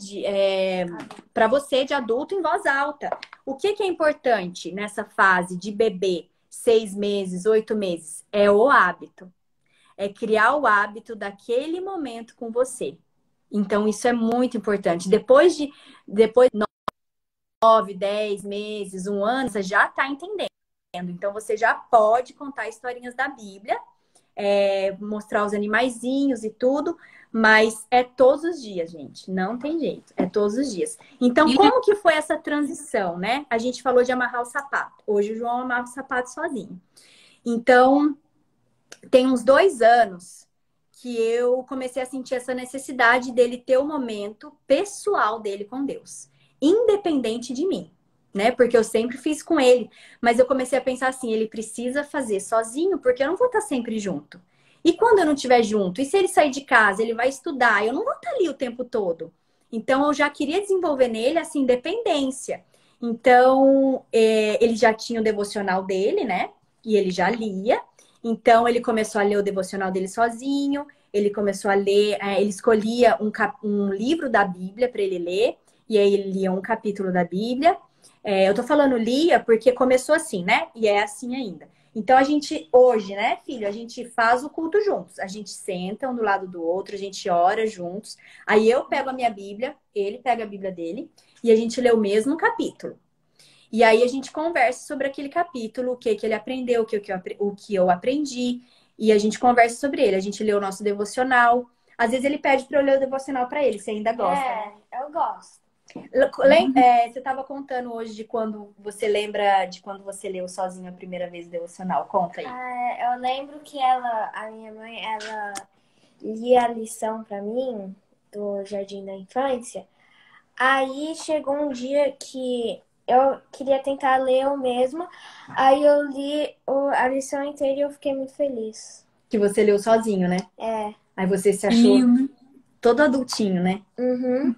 para você de adulto em voz alta. O que é importante nessa fase de bebê, 6 meses, 8 meses? É o hábito. É criar o hábito daquele momento com você. Então, isso é muito importante. Depois de 9, 10 meses, 1 ano, você já está entendendo. Então, você já pode contar historinhas da Bíblia, mostrar os animaizinhos e tudo, mas é todos os dias, gente. Não tem jeito. É todos os dias. Então, como que foi essa transição, né? A gente falou de amarrar o sapato. Hoje o João amarra o sapato sozinho. Então, tem uns 2 anos que eu comecei a sentir essa necessidade dele ter o momento pessoal dele com Deus, independente de mim, né? Porque eu sempre fiz com ele, mas eu comecei a pensar assim, ele precisa fazer sozinho, porque eu não vou estar sempre junto. E quando eu não estiver junto? E se ele sair de casa, ele vai estudar, eu não vou estar ali o tempo todo. Então, eu já queria desenvolver nele essa independência. Então, ele já tinha o devocional dele, né? E ele já lia. Então, ele começou a ler o devocional dele sozinho. Ele começou a ler, ele escolhia um livro da Bíblia para ele ler. E aí, ele lia um capítulo da Bíblia. Eu tô falando lia porque começou assim, né? E é assim ainda. Então, a gente, hoje, né, filho, a gente faz o culto juntos. A gente senta um do lado do outro, a gente ora juntos. Aí eu pego a minha Bíblia, ele pega a Bíblia dele, e a gente lê o mesmo capítulo. E aí a gente conversa sobre aquele capítulo, o que ele aprendeu, o que eu aprendi, e a gente conversa sobre ele. A gente lê o nosso devocional. Às vezes ele pede para eu ler o devocional para ele, você ainda gosta, né? Eu gosto. Você estava contando hoje de quando você lembra de quando você leu sozinho a primeira vez o devocional. Conta aí. Eu lembro que a minha mãe, ela lia a lição pra mim do Jardim da Infância. Aí chegou um dia que eu queria tentar ler eu mesma. Aí eu li a lição inteira e eu fiquei muito feliz. Que você leu sozinho, né? É. Aí você se achou todo adultinho, né? Uhum.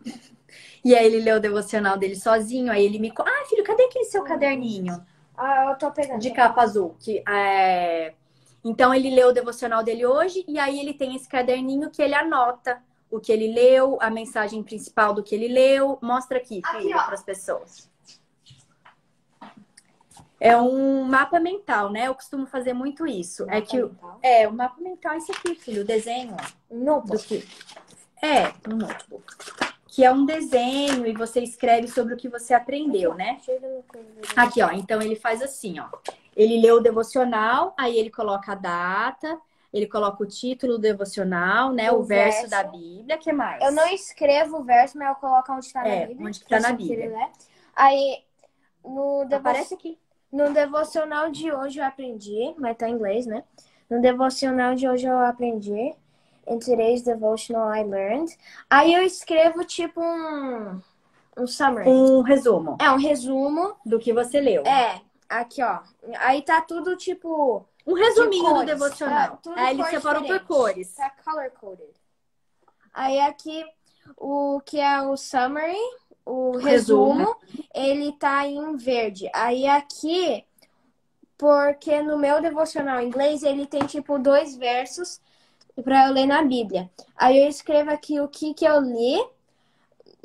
E aí ele leu o devocional dele sozinho, aí ele me... Ah, filho, cadê aquele seu caderninho? Eu tô pegando. De capa azul. Então ele leu o devocional dele hoje, e aí ele tem esse caderninho que ele anota o que ele leu, a mensagem principal do que ele leu. Mostra aqui, filho, para as pessoas. É um mapa mental, né? Eu costumo fazer muito isso. O mapa mental é esse aqui, filho, o desenho. Notebook. Um notebook. Que é um desenho e você escreve sobre o que você aprendeu, né? Aqui, ó. Então, ele faz assim, ó. Ele lê o devocional, aí ele coloca a data, ele coloca o título do devocional, né? O verso da Bíblia. O que mais? Eu não escrevo o verso, mas eu coloco onde tá na Bíblia. Onde tá na Bíblia. Aí, aparece aqui. No devocional de hoje eu aprendi, mas tá em inglês, né? No devocional de hoje eu aprendi. In today's devotional I learned. Aí eu escrevo tipo um summary. Um resumo. Um resumo. Do que você leu. Aqui ó. Aí tá tudo tipo... Um resuminho do devocional. Aí ele separou por cores. Tá color coded. Aí aqui o que é o summary, o resumo, ele tá em verde. Aí aqui, porque no meu devocional em inglês, ele tem tipo 2 versos para eu ler na Bíblia. Aí eu escrevo aqui o que eu li,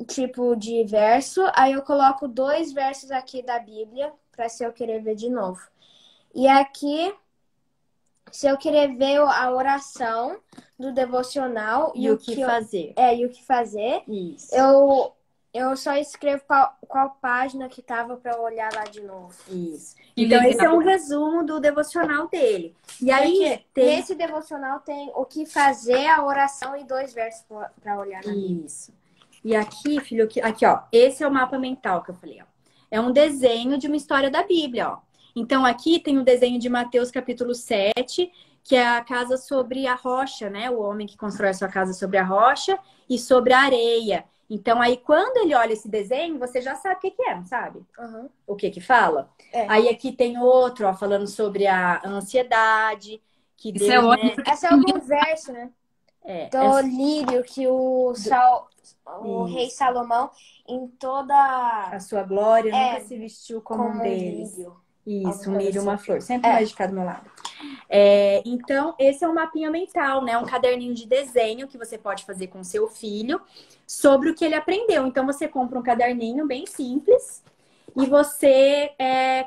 tipo de verso. Aí eu coloco 2 versos aqui da Bíblia, para se eu querer ver de novo. E aqui, se eu querer ver a oração do devocional e o que fazer. E o que fazer. Isso. Eu só escrevo qual página que tava para eu olhar lá de novo. Isso. Então, esse é um resumo do devocional dele. E aí, nesse devocional tem o que fazer, a oração e 2 versos para olhar na Bíblia. Isso. E aqui, filho, aqui, ó. Esse é o mapa mental que eu falei, ó. É um desenho de uma história da Bíblia, ó. Então, aqui tem o desenho de Mateus, capítulo 7, que é a casa sobre a rocha, né? O homem que constrói a sua casa sobre a rocha e sobre a areia. Então, aí, quando ele olha esse desenho, você já sabe o que é, não sabe? Uhum. O que fala? Aí, aqui tem outro, ó, falando sobre a ansiedade. Que Isso é ótimo. Esse é algum verso, né? Do lírio que o rei Salomão, em toda a sua glória, nunca se vestiu como um deles. Lírio. Isso, um lírio, uma flor. Sempre mais de cá do meu lado. Então, esse é um mapinha mental, né? Um caderninho de desenho que você pode fazer com seu filho sobre o que ele aprendeu. Então, você compra um caderninho bem simples e você,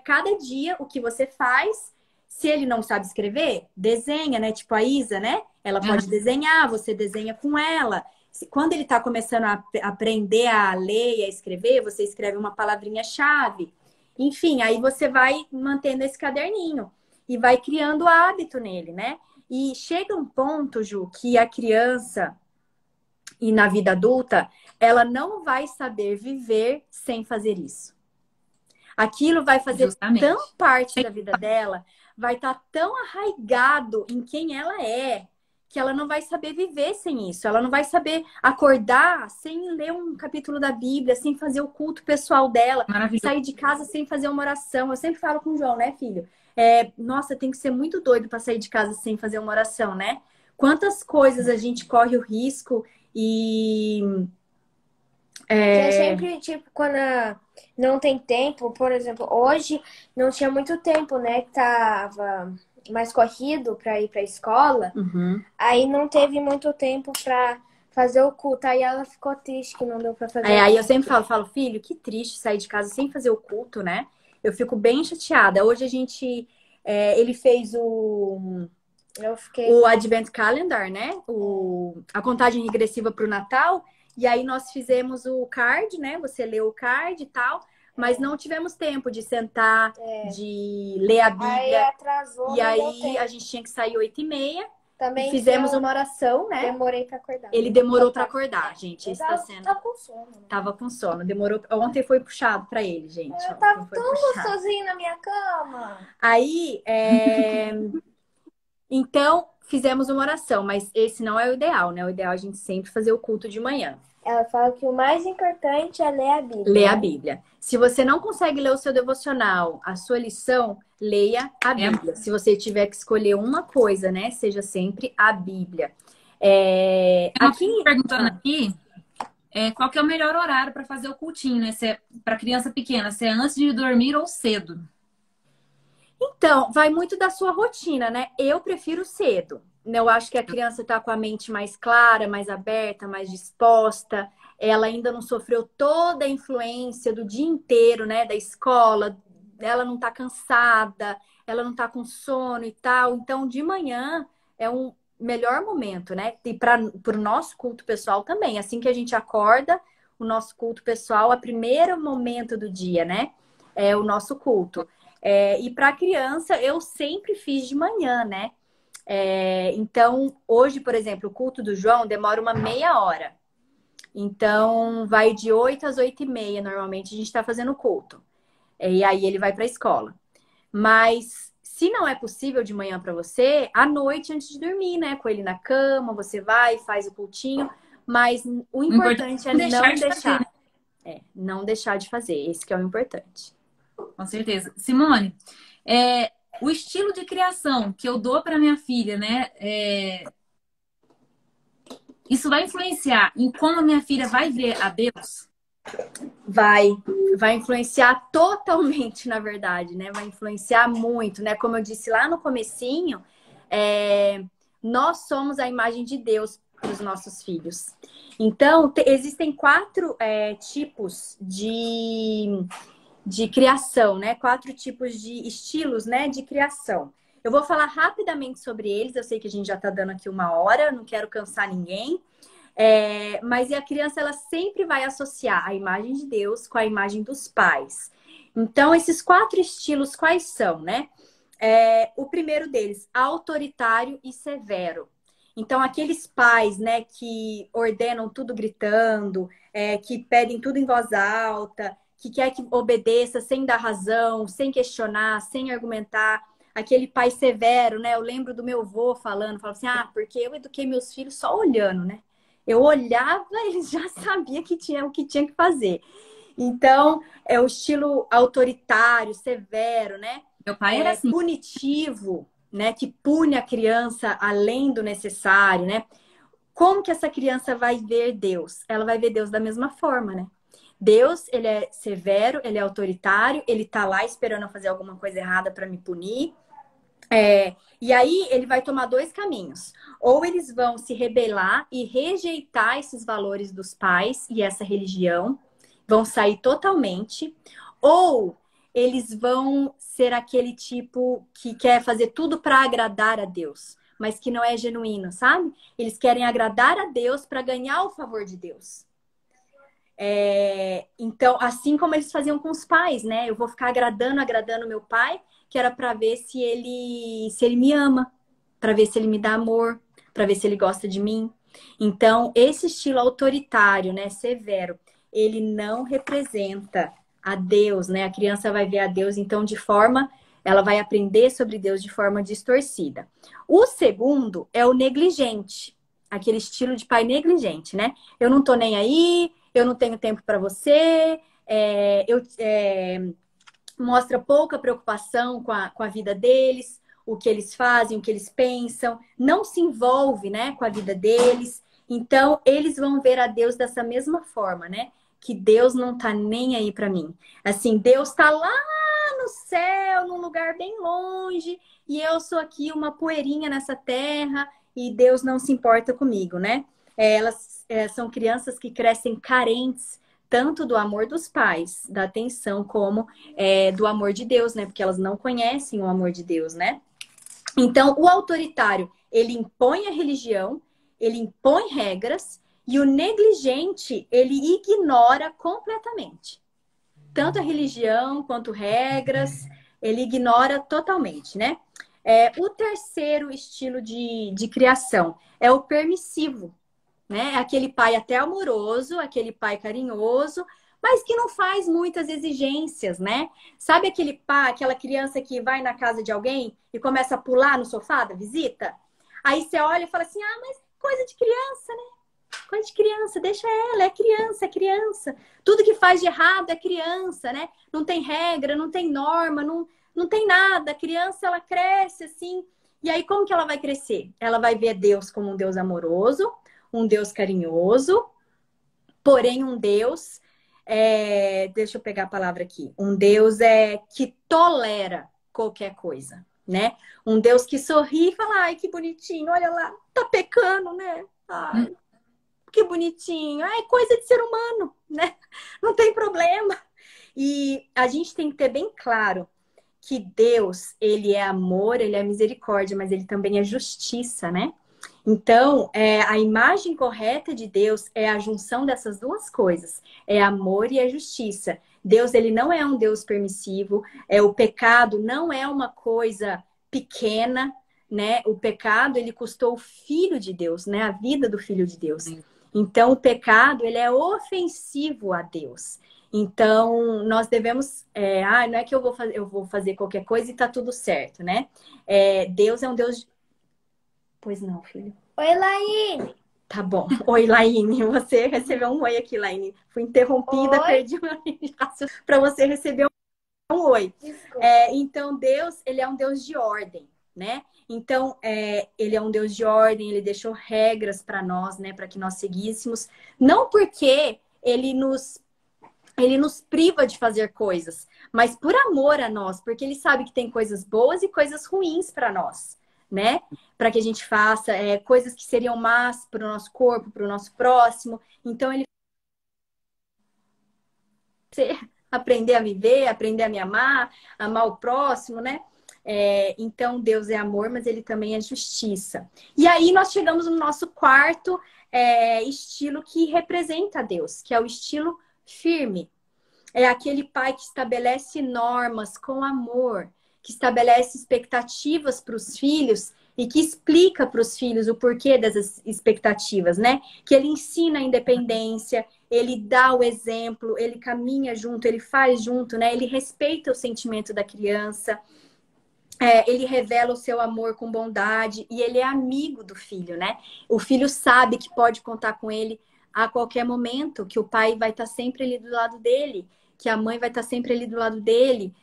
cada dia, o que você faz, se ele não sabe escrever, desenha, né? Tipo a Isa, né? Ela pode desenhar, você desenha com ela. Quando ele tá começando a aprender a ler e a escrever, você escreve uma palavrinha-chave. Enfim, aí você vai mantendo esse caderninho e vai criando hábito nele, né? E chega um ponto, Ju, que a criança, e na vida adulta, ela não vai saber viver sem fazer isso. Aquilo vai fazer tão parte da vida dela, vai estar tão arraigado em quem ela é, que ela não vai saber viver sem isso. Ela não vai saber acordar sem ler um capítulo da Bíblia, sem fazer o culto pessoal dela, Maravilhoso. sair de casa sem fazer uma oração. Eu sempre falo com o João, né, filho? Nossa, tem que ser muito doido para sair de casa sem fazer uma oração, né? Quantas coisas a gente corre o risco e... É sempre, tipo, quando não tem tempo, por exemplo, hoje não tinha muito tempo, né? Que tava mais corrido pra ir pra escola. Uhum. Aí não teve muito tempo pra fazer o culto. Aí ela ficou triste que não deu pra fazer. Aí eu sempre falo, filho, que triste sair de casa sem fazer o culto, né? Eu fico bem chateada. Hoje a gente... ele fez o Advent Calendar, né? A contagem regressiva para o Natal. E aí nós fizemos o card, né? Você leu o card e tal. Mas não tivemos tempo de sentar, de ler a Aí Bíblia. atrasou, E não deu aí tempo. a gente tinha que sair 8h30. Também E fizemos eu uma oração, né? demorei pra acordar. Ele demorou para acordar, gente. Isso tá sendo... Tava com sono. Né? Tava com sono. Demorou. Ontem foi puxado para ele, gente. Eu Ontem tava foi tão puxado. gostosinho na minha cama. Aí, então, fizemos uma oração, mas esse não é o ideal, né? O ideal é a gente sempre fazer o culto de manhã. Ela fala que o mais importante é ler a Bíblia. Ler a Bíblia. Se você não consegue ler o seu devocional, a sua lição, leia a Bíblia. Se você tiver que escolher uma coisa, né? Seja sempre a Bíblia. Aqui perguntando aqui, qual que é o melhor horário para fazer o cultinho, né? Se é para criança pequena, se é antes de dormir ou cedo? Então, vai muito da sua rotina, né? Eu prefiro cedo. Eu acho que a criança está com a mente mais clara, mais aberta, mais disposta. Ela ainda não sofreu toda a influência do dia inteiro, né? Da escola. Ela não está cansada, ela não está com sono e tal. Então, de manhã é um melhor momento, né? E para o nosso culto pessoal também. Assim que a gente acorda, o nosso culto pessoal, é o primeiro momento do dia, né? É o nosso culto. E para criança, eu sempre fiz de manhã, né? Então, hoje, por exemplo, o culto do João demora uma meia hora. Então, vai de 8 às 8h30, normalmente a gente está fazendo o culto. E aí ele vai para a escola. Mas, se não é possível de manhã para você, à noite, antes de dormir, né? Com ele na cama, você vai, faz o cultinho. Mas o importante é não deixar de fazer. Esse que é o importante. Com certeza. Simone, o estilo de criação que eu dou para minha filha, né? Isso vai influenciar em como a minha filha vai ver a Deus? Vai influenciar totalmente, na verdade, né? Vai influenciar muito, né? Como eu disse lá no comecinho, nós somos a imagem de Deus para os nossos filhos. Então, existem 4 tipos de criação, né? 4 tipos de estilos, né? De criação. Eu vou falar rapidamente sobre eles. Eu sei que a gente já está dando aqui 1 hora, não quero cansar ninguém. Mas a criança, ela sempre vai associar a imagem de Deus com a imagem dos pais. Então, esses 4 estilos, quais são, né? O primeiro deles, autoritário e severo. Então, aqueles pais, né, que ordenam tudo gritando, que pedem tudo em voz alta, que quer que obedeça sem dar razão, sem questionar, sem argumentar. Aquele pai severo, né? Eu lembro do meu avô falava assim, porque eu eduquei meus filhos só olhando, né? Eu olhava, eles já sabiam o que tinha que fazer. Então, é o estilo autoritário, severo, né? Meu pai era assim. Punitivo, né? Que pune a criança além do necessário, né? Como que essa criança vai ver Deus? Ela vai ver Deus da mesma forma, né? Deus, ele é severo, ele é autoritário, ele tá lá esperando eu fazer alguma coisa errada para me punir. E aí ele vai tomar 2 caminhos. Ou eles vão se rebelar e rejeitar esses valores dos pais e essa religião, vão sair totalmente. Ou eles vão ser aquele tipo que quer fazer tudo para agradar a Deus, mas que não é genuíno, sabe? Eles querem agradar a Deus para ganhar o favor de Deus. Então, assim como eles faziam com os pais, né? Eu vou ficar agradando meu pai, que era para ver se ele me ama, para ver se ele me dá amor, para ver se ele gosta de mim. Então, esse estilo autoritário, né, severo, ele não representa a Deus, né? A criança vai ver a Deus, então, de forma Ela vai aprender sobre Deus de forma distorcida. O segundo é o negligente, aquele estilo de pai negligente, né? Eu não tô nem aí, eu não tenho tempo para você, mostra pouca preocupação com a vida deles, o que eles fazem, o que eles pensam, não se envolve, né, com a vida deles. Então, eles vão ver a Deus dessa mesma forma, né? Que Deus não tá nem aí para mim. Assim, Deus tá lá no céu, num lugar bem longe, e eu sou aqui uma poeirinha nessa terra, e Deus não se importa comigo, né? Elas são crianças que crescem carentes tanto do amor dos pais, da atenção, como do amor de Deus, né? Porque elas não conhecem o amor de Deus, né? Então, o autoritário, ele impõe a religião, ele impõe regras, e o negligente, ele ignora completamente. Tanto a religião quanto regras, ele ignora totalmente, né? O terceiro estilo de criação é o permissivo, né? Aquele pai até amoroso, aquele pai carinhoso, mas que não faz muitas exigências, né? Sabe aquele pai, aquela criança que vai na casa de alguém e começa a pular no sofá da visita? Aí você olha e fala assim, ah, mas coisa de criança, né? Coisa de criança, deixa ela, é criança, é criança. Tudo que faz de errado é criança, né? Não tem regra, não tem norma, não tem nada. A criança, ela cresce assim. E aí, como que ela vai crescer? Ela vai ver Deus como um Deus amoroso, um Deus carinhoso, porém um Deus, deixa eu pegar a palavra aqui, um Deus que tolera qualquer coisa, né? Um Deus que sorri e fala, ai, que bonitinho, olha lá, tá pecando, né? Ai, que bonitinho, é coisa de ser humano, né? Não tem problema. E a gente tem que ter bem claro que Deus, ele é amor, ele é misericórdia, mas ele também é justiça, né? Então, a imagem correta de Deus é a junção dessas duas coisas. É amor e é justiça. Deus, ele não é um Deus permissivo. O pecado não é uma coisa pequena, né? O pecado, ele custou o Filho de Deus, né? A vida do Filho de Deus. Então, o pecado, ele é ofensivo a Deus. Então, nós devemos... não é que eu vou fazer qualquer coisa e tá tudo certo, né? Deus é um Deus... Pois não, filho. Oi, Laine. Tá bom. Oi, Laine. Você recebeu um oi aqui, Laine. Fui interrompida, Oi. perdi o meu para você receber um oi. Então, Deus, ele é um Deus de ordem, né? Então, ele é um Deus de ordem, ele deixou regras para nós, né? Para que nós seguíssemos. Não porque ele nos priva de fazer coisas, mas por amor a nós, porque ele sabe que tem coisas boas e coisas ruins para nós, né? Para que a gente faça coisas que seriam más para o nosso corpo, para o nosso próximo. Então, ele aprender a viver, aprender a me amar, amar o próximo, né? Então, Deus é amor, mas ele também é justiça. E aí, nós chegamos no nosso quarto estilo que representa Deus, que é o estilo firme. É aquele pai que estabelece normas com amor, que estabelece expectativas para os filhos e que explica para os filhos o porquê dessas expectativas, né? Que ele ensina a independência, ele dá o exemplo, ele caminha junto, ele faz junto, né? Ele respeita o sentimento da criança, ele revela o seu amor com bondade e ele é amigo do filho, né? O filho sabe que pode contar com ele a qualquer momento, que o pai vai estar sempre ali do lado dele, que a mãe vai estar sempre ali do lado dele,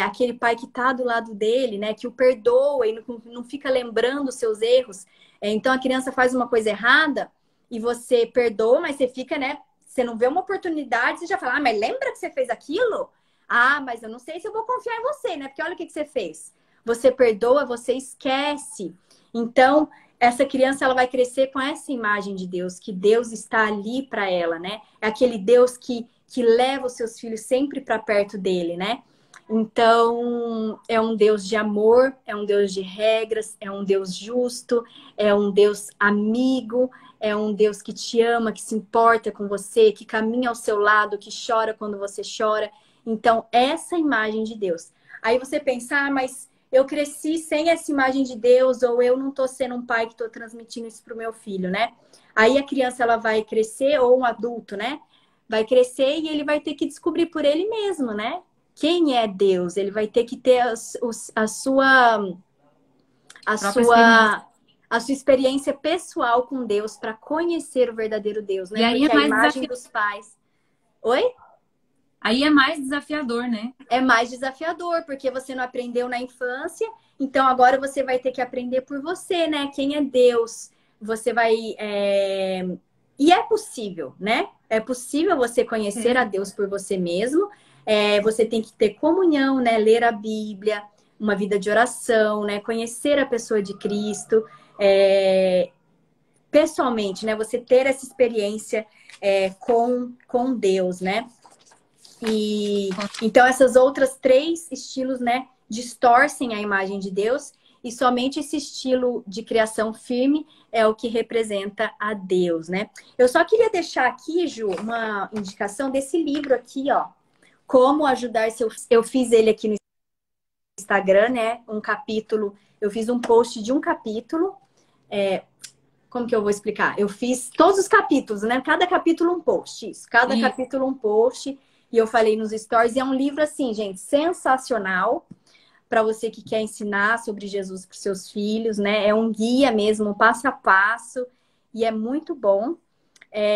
aquele pai que está do lado dele, né? Que o perdoa e não fica lembrando os seus erros. Então a criança faz uma coisa errada e você perdoa, mas você fica, né? Você não vê uma oportunidade, você já fala, mas lembra que você fez aquilo? Ah, mas eu não sei se eu vou confiar em você, né? Porque olha o que você fez. Você perdoa, você esquece. Então, essa criança ela vai crescer com essa imagem de Deus, que Deus está ali para ela, né? É aquele Deus que leva os seus filhos sempre para perto dele, né? Então, é um Deus de amor, é um Deus de regras, é um Deus justo, é um Deus amigo, é um Deus que te ama, que se importa com você, que caminha ao seu lado, que chora quando você chora. Então, essa imagem de Deus. Aí você pensa, mas eu cresci sem essa imagem de Deus, ou eu não estou sendo um pai que estou transmitindo isso para o meu filho, né? Aí a criança ela vai crescer, ou um adulto, né? Vai crescer e ele vai ter que descobrir por ele mesmo, né? quem é Deus. Ele vai ter que ter a sua experiência pessoal com Deus para conhecer o verdadeiro Deus, né? E aí Porque é a mais imagem dos pais. Oi? Aí é mais desafiador, né? É mais desafiador, porque você não aprendeu na infância, então agora você vai ter que aprender por você, né? Quem é Deus? Você vai. E é possível, né? É possível você conhecer a Deus por você mesmo. Você tem que ter comunhão, né? Ler a Bíblia, uma vida de oração, né? Conhecer a pessoa de Cristo. Pessoalmente, né? Você ter essa experiência com Deus, né? E então essas outras 3 estilos, né, distorcem a imagem de Deus, e somente esse estilo de criação firme é o que representa a Deus, né? Eu só queria deixar aqui, Ju, uma indicação desse livro aqui, ó, Como Ajudar Seu Filho. Eu fiz ele aqui no Instagram, né? Um capítulo, eu fiz um post de um capítulo. Como que eu vou explicar? Eu fiz todos os capítulos, né? Cada capítulo um post, isso. Cada capítulo um post. E eu falei nos stories. E é um livro, assim, gente, sensacional para você que quer ensinar sobre Jesus para os seus filhos, né? É um guia mesmo, passo a passo. E é muito bom.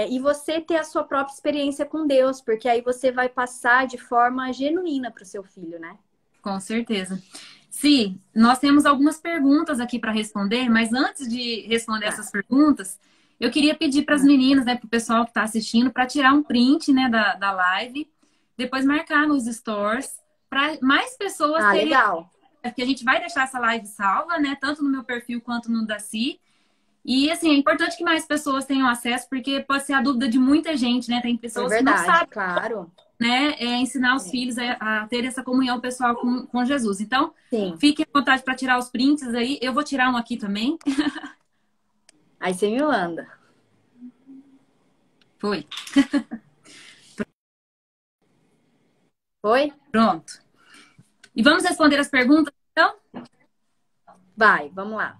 E você ter a sua própria experiência com Deus, porque aí você vai passar de forma genuína para o seu filho, né? Com certeza. Sim, nós temos algumas perguntas aqui para responder, mas antes de responder essas perguntas, eu queria pedir para as meninas, né, para o pessoal que está assistindo, para tirar um print, né, da live, depois marcar nos stores, para mais pessoas terem. Legal. Porque a gente vai deixar essa live salva, né, tanto no meu perfil quanto no da Si. E, assim, é importante que mais pessoas tenham acesso, porque pode ser a dúvida de muita gente, né? Tem pessoas que não sabem. Claro. Né, ensinar os filhos a ter essa comunhão pessoal com Jesus. Então, Sim. Fiquem à vontade para tirar os prints aí. Eu vou tirar um aqui também. Aí você me manda. Foi. Foi? Pronto. E vamos responder as perguntas, então? Vai, vamos lá.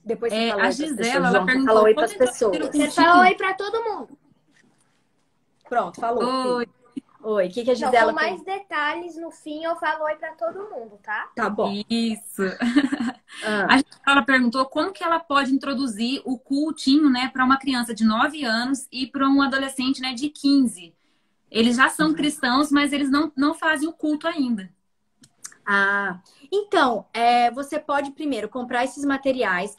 Depois você fala a Gisela, ela perguntou. Fala oi para as pessoas. Você fala oi para todo mundo. Pronto, falou. Oi. Oi, o que a Gisela... Com mais detalhes, no fim, eu falo oi para todo mundo, tá? Tá bom. Isso. A Gisela perguntou como que ela pode introduzir o cultinho, né, para uma criança de 9 anos e para um adolescente, né, de 15. Eles já são cristãos, mas eles não fazem o culto ainda. Então, você pode primeiro comprar esses materiais,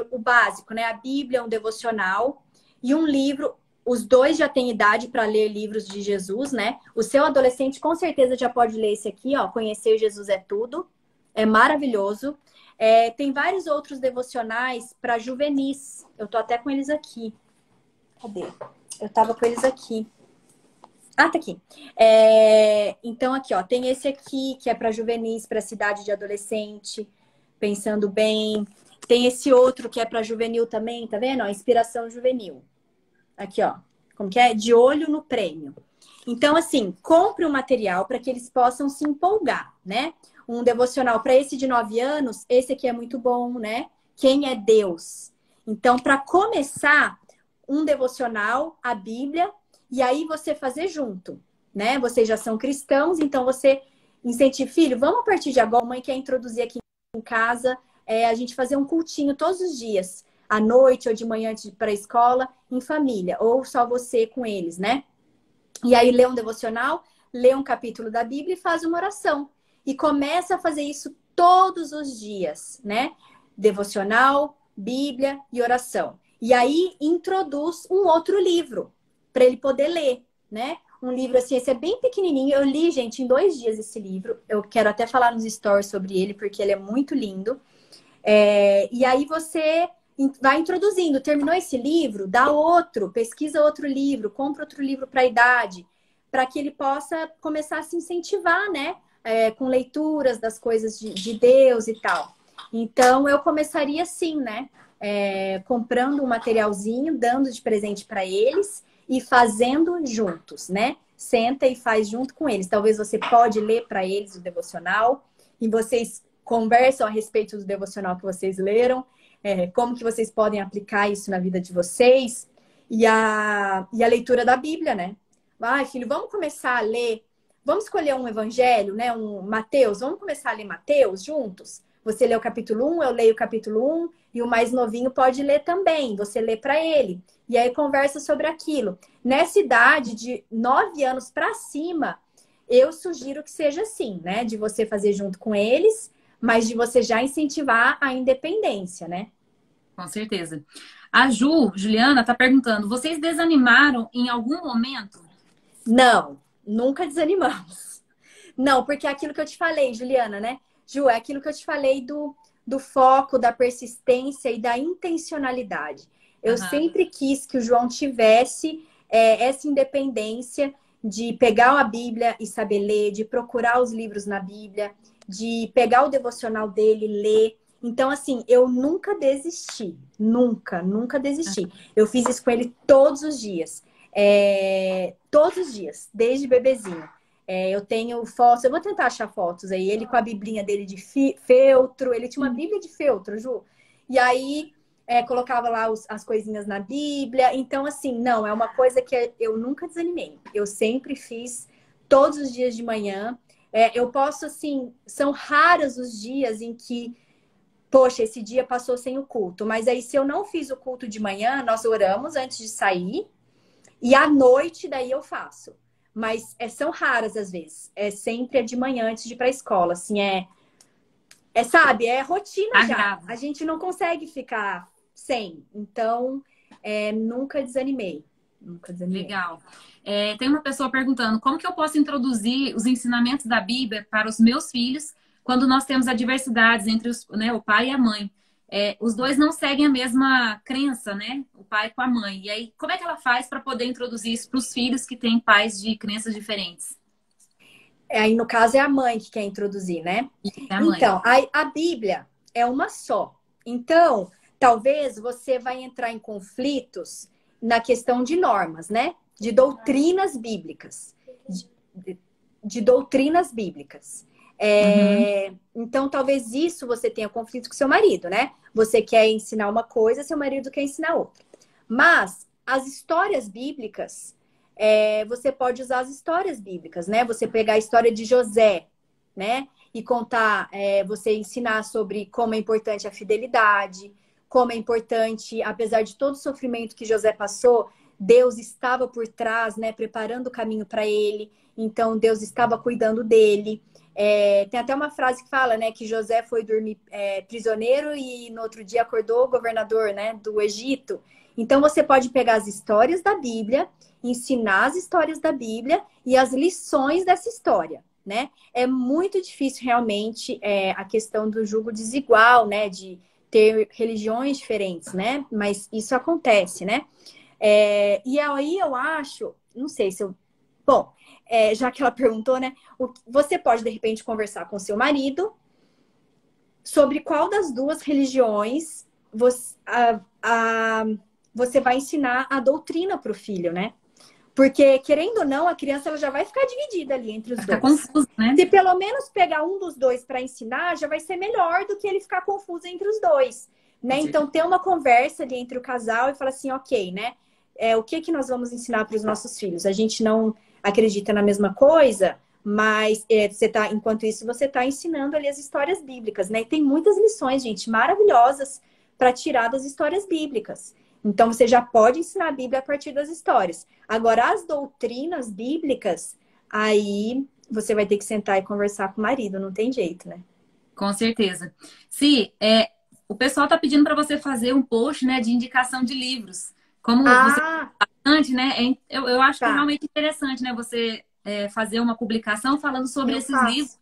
o básico, né? A Bíblia, um devocional e um livro. Os 2 já têm idade para ler livros de Jesus, né? O seu adolescente com certeza já pode ler esse aqui, ó. Conhecer Jesus é tudo. É maravilhoso. Tem vários outros devocionais para juvenis. Eu tô até com eles aqui. Cadê? Eu tava com eles aqui. Tá aqui. Então, aqui, ó, tem esse aqui, que é para juvenis, para cidade de adolescente, pensando bem. Tem esse outro que é para juvenil também, tá vendo? Ó, inspiração juvenil. Aqui, ó. Como que é? De olho no prêmio. Então, assim, compre um material para que eles possam se empolgar, né? Um devocional para esse de 9 anos, esse aqui é muito bom, né? Quem é Deus? Então, para começar, um devocional, a Bíblia, e aí você fazer junto, né? Vocês já são cristãos, então você incentiva, filho, vamos a partir de agora, a mãe quer introduzir aqui em casa, a gente fazer um cultinho todos os dias, à noite ou de manhã antes de ir para a escola, em família, ou só você com eles, né? E aí lê um devocional, lê um capítulo da Bíblia e faz uma oração. E começa a fazer isso todos os dias, né? Devocional, Bíblia e oração. E aí introduz um outro livro para ele poder ler, né? Um livro assim, esse é bem pequenininho. Eu li, gente, em 2 dias esse livro. Eu quero até falar nos stories sobre ele, porque ele é muito lindo. E aí você vai introduzindo. Terminou esse livro, dá outro, pesquisa outro livro, compra outro livro para a idade, para que ele possa começar a se incentivar, né? Com leituras das coisas de Deus e tal. Então, eu começaria assim, né? Comprando um materialzinho, dando de presente para eles e fazendo juntos, né? Senta e faz junto com eles. Talvez você pode ler para eles o devocional e vocês conversam a respeito do devocional que vocês leram, como que vocês podem aplicar isso na vida de vocês e a leitura da Bíblia, né? Vai, filho, vamos começar a ler vamos escolher um evangelho, né? Um Mateus. Vamos começar a ler Mateus juntos? Você lê o capítulo 1, eu leio o capítulo 1, e o mais novinho pode ler também. Você lê para ele. E aí conversa sobre aquilo. Nessa idade de 9 anos para cima, eu sugiro que seja assim, né? De você fazer junto com eles, mas de você já incentivar a independência, né? Com certeza. A Juliana, tá perguntando, vocês desanimaram em algum momento? Não, nunca desanimamos. Não, porque é aquilo que eu te falei, Juliana, né? Ju, é aquilo que eu te falei do foco, da persistência e da intencionalidade. Eu sempre quis que o João tivesse essa independência de pegar a Bíblia e saber ler, de procurar os livros na Bíblia, de pegar o devocional dele, ler. Então, assim, eu nunca desisti. Nunca desisti. Eu fiz isso com ele todos os dias. Todos os dias, desde bebezinho. Eu tenho fotos, eu vou tentar achar fotos aí. Ele com a biblinha dele de feltro. Ele tinha uma bíblia de feltro, Ju. E aí, colocava lá as coisinhas na Bíblia. Então, assim, não, é uma coisa que eu nunca desanimei. Eu sempre fiz todos os dias de manhã. Eu posso, assim, são raros os dias em que, poxa, esse dia passou sem o culto. Mas aí, se eu não fiz o culto de manhã, nós oramos antes de sair. E à noite, daí eu faço. Mas são raras às vezes. Sempre de manhã antes de ir para a escola. Assim, sabe, é rotina já. A gente não consegue ficar sem. Então, nunca desanimei. Nunca desanimei. Legal. Tem uma pessoa perguntando, como que eu posso introduzir os ensinamentos da Bíblia para os meus filhos quando nós temos adversidades entre o pai e a mãe? Os dois não seguem a mesma crença, né? O pai com a mãe. E aí, como é que ela faz para poder introduzir isso para os filhos que têm pais de crenças diferentes? Aí, no caso, é a mãe que quer introduzir, né? É a mãe. Então, a Bíblia é uma só. Então, talvez você vai entrar em conflitos na questão de normas, né? De doutrinas bíblicas. De doutrinas bíblicas. Então, talvez isso você tenha conflito com seu marido, né? Você quer ensinar uma coisa, seu marido quer ensinar outra. Mas as histórias bíblicas, você pode usar as histórias bíblicas, né? Você pegar a história de José, né? E contar, você ensinar sobre como é importante a fidelidade, como é importante, apesar de todo o sofrimento que José passou, Deus estava por trás, né? Preparando o caminho para ele. Então, Deus estava cuidando dele. Tem até uma frase que fala, né, que José foi dormir prisioneiro e no outro dia acordou governador, né, do Egito. Então, você pode pegar as histórias da Bíblia, ensinar as histórias da Bíblia e as lições dessa história, né? É muito difícil, realmente, a questão do julgo desigual, né, de ter religiões diferentes, né? Mas isso acontece, né? E aí eu acho, não sei se eu... Bom, já que ela perguntou, né? Você pode, de repente, conversar com seu marido sobre qual das duas religiões você vai ensinar a doutrina para o filho, né? Porque, querendo ou não, a criança ela já vai ficar dividida ali entre os dois. Confuso, né? Se pelo menos pegar um dos dois para ensinar, já vai ser melhor do que ele ficar confuso entre os dois, né? Então, ter uma conversa ali entre o casal e falar assim, ok, né? O que nós vamos ensinar para os nossos filhos? A gente não acredita na mesma coisa, mas enquanto isso você está ensinando ali as histórias bíblicas, né? E tem muitas lições, gente, maravilhosas para tirar das histórias bíblicas. Então você já pode ensinar a Bíblia a partir das histórias. Agora, as doutrinas bíblicas, aí você vai ter que sentar e conversar com o marido, não tem jeito, né? Com certeza. Se o pessoal está pedindo para você fazer um post, né, de indicação de livros. Como você bastante, né? Eu acho que é realmente interessante, né? Você fazer uma publicação falando sobre esses livros,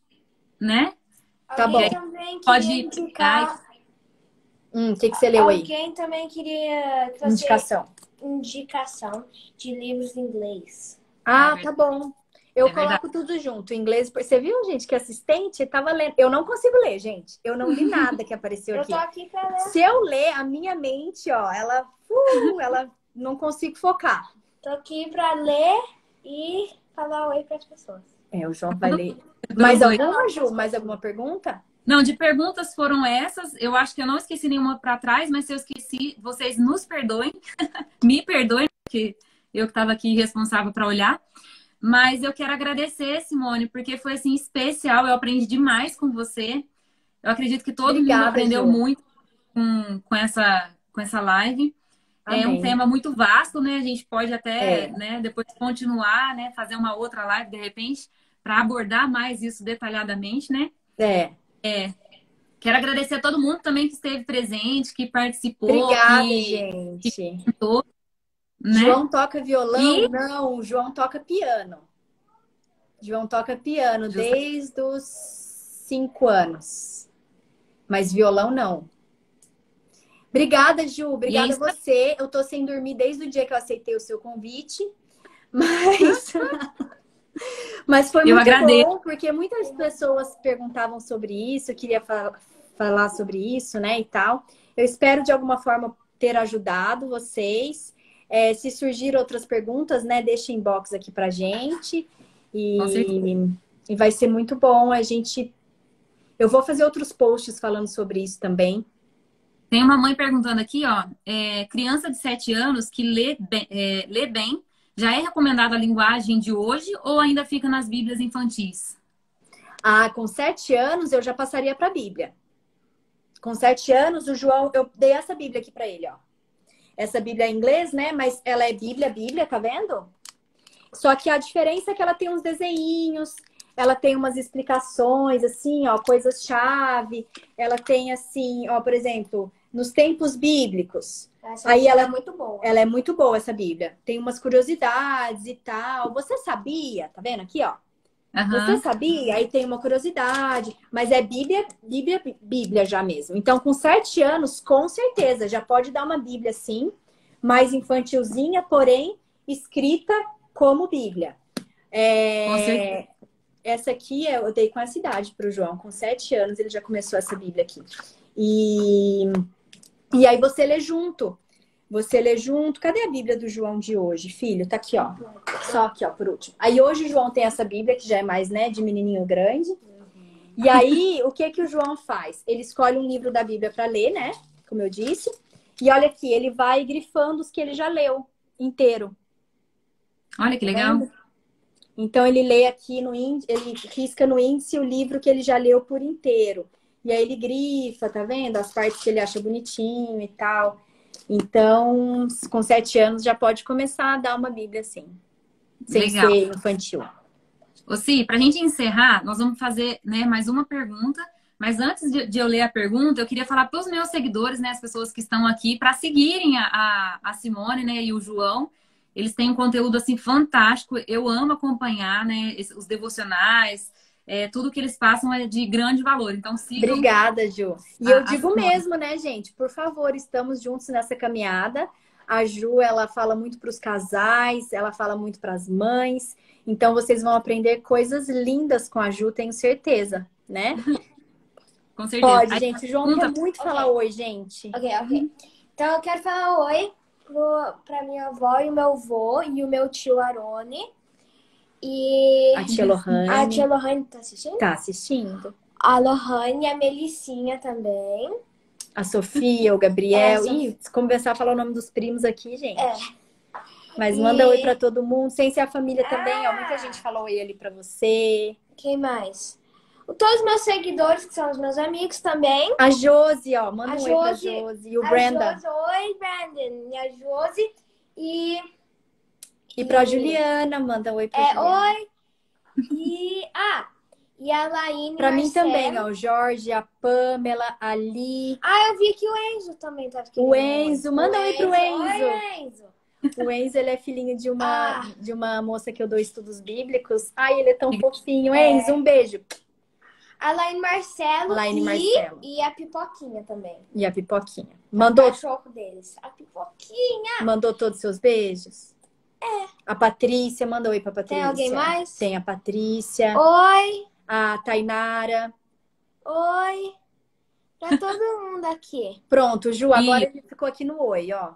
né? Tá bom. Pode indicar. O que você leu aí? Alguém também queria fazer indicação de livros em inglês. Tá bom. Eu coloco tudo junto. Em inglês. Você viu, gente, que assistente tava lendo. Eu não consigo ler, gente. Eu não li nada que apareceu aqui. Eu tô aqui pra ler. Se eu ler, a minha mente, ó, ela não consigo focar. Tô aqui pra ler e falar oi pras pessoas. O João vai ler. Mais alguma, Ju? Mais alguma pergunta? Não, de perguntas foram essas. Eu acho que eu não esqueci nenhuma para trás, mas se eu esqueci, vocês nos perdoem. Me perdoem, porque eu que estava aqui responsável para olhar. Mas eu quero agradecer, Simone, porque foi assim especial. Eu aprendi demais com você. Eu acredito que todo mundo Obrigada, aprendeu Ju. muito com essa live. É um Amém. tema muito vasto, né? A gente pode até, É. né, depois continuar, né, fazer uma outra live de repente para abordar mais isso detalhadamente, né? É. Quero agradecer a todo mundo também que esteve presente, que participou, Obrigada, que gente. comentou, né? João toca violão? E Não, o João toca piano. João toca piano justa- desde os 5 anos. Mas violão não. Obrigada, Ju. e é Obrigada a isso. você. Eu tô sem dormir desde o dia que eu aceitei o seu convite. Mas, mas foi Eu muito agradeço. bom, porque muitas pessoas perguntavam sobre isso, eu queria falar sobre isso, né, e tal. Eu espero, de alguma forma, ter ajudado vocês. Se surgir outras perguntas, né, deixa inbox aqui pra gente. Com certeza. E vai ser muito bom. Eu vou fazer outros posts falando sobre isso também. Tem uma mãe perguntando aqui, ó, criança de 7 anos que lê bem, já é recomendada a linguagem de hoje ou ainda fica nas Bíblias infantis? Ah, com 7 anos eu já passaria para a Bíblia. Com 7 anos, o João, eu dei essa Bíblia aqui para ele, ó. Essa Bíblia é em inglês, né? Mas ela é Bíblia, tá vendo? Só que a diferença é que ela tem uns desenhinhos, ela tem umas explicações, assim, ó, coisas-chave. Ela tem, assim, ó, por exemplo, nos tempos bíblicos. Aí ela é muito boa. Ela é muito boa, essa Bíblia. Tem umas curiosidades e tal. Você sabia? Tá vendo aqui, ó? Você Aham. sabia? Aí tem uma curiosidade. Mas é Bíblia já mesmo. Então, com 7 anos, com certeza, já pode dar uma Bíblia, sim. Mais infantilzinha, porém, escrita como Bíblia. Com certeza. Essa aqui eu dei com essa idade para o João. Com 7 anos, ele já começou essa Bíblia aqui. E aí você lê junto. Você lê junto. Cadê a Bíblia do João de hoje, filho? Tá aqui, ó. Só aqui, ó, por último. Aí hoje o João tem essa Bíblia, que já é mais, né, de menininho grande. E aí, o que o João faz? Ele escolhe um livro da Bíblia para ler, né? Como eu disse. E olha aqui, ele vai grifando os que ele já leu inteiro. Olha que Tá legal. vendo? Então ele lê aqui ele risca no índice o livro que ele já leu por inteiro. E aí ele grifa, tá vendo? As partes que ele acha bonitinho e tal. Então, com 7 anos já pode começar a dar uma Bíblia assim, sem Legal. ser infantil. Ô, Si, pra gente encerrar, nós vamos fazer, né, mais uma pergunta. Mas antes de eu ler a pergunta, eu queria falar para os meus seguidores, né, as pessoas que estão aqui, para seguirem a Simone, né, e o João. Eles têm um conteúdo assim fantástico. Eu amo acompanhar, né, os devocionais. Tudo que eles passam é de grande valor. Então sigam. Obrigada, Ju. E eu digo Simone. mesmo, né, gente? Por favor, estamos juntos nessa caminhada. A Ju, ela fala muito para os casais, ela fala muito para as mães. Então, vocês vão aprender coisas lindas com a Ju, tenho certeza, né? Com certeza. Pode, gente. O João quer muito falar oi, gente. Ok. Então eu quero falar oi pra minha avó e o meu avô e o meu tio Arone. E A tia Lohane. a tia Lohane tá assistindo? Tá assistindo. A Lohane e a Melicinha também. A Sofia, o Gabriel. Sofia. Ih, se começar a falar o nome dos primos aqui, gente. É. Mas manda oi pra todo mundo, sem ser a família também, ó. Muita gente falou oi ali pra você. Quem mais? Todos os meus seguidores, que são os meus amigos também. A Josi, ó. Manda A um oi pra Josi. Josi. E o A Brandon. Josi, oi, Brandon. E a Josi. E pra Juliana, manda um oi pra Juliana. Oi. E a Laine. Pra mim Marcelo. também, ó. O Jorge, a Pamela, a Li. Eu vi que o Enzo também tá aqui. O Enzo, manda oi pro Enzo. Oi, Enzo. O Enzo, ele é filhinho de uma moça que eu dou estudos bíblicos. Ai, ele é tão fofinho. Enzo, um beijo. A Laine Marcelo, Marcelo. E a Pipoquinha também. E a Pipoquinha. O Mandou cachorro deles. A Pipoquinha. Mandou todos os seus beijos? A Patrícia, manda oi pra Patrícia. Tem alguém mais? Tem a Patrícia. Oi. A Tainara. Oi. Pra todo mundo aqui. Pronto, Ju, agora ele ficou aqui no oi, ó.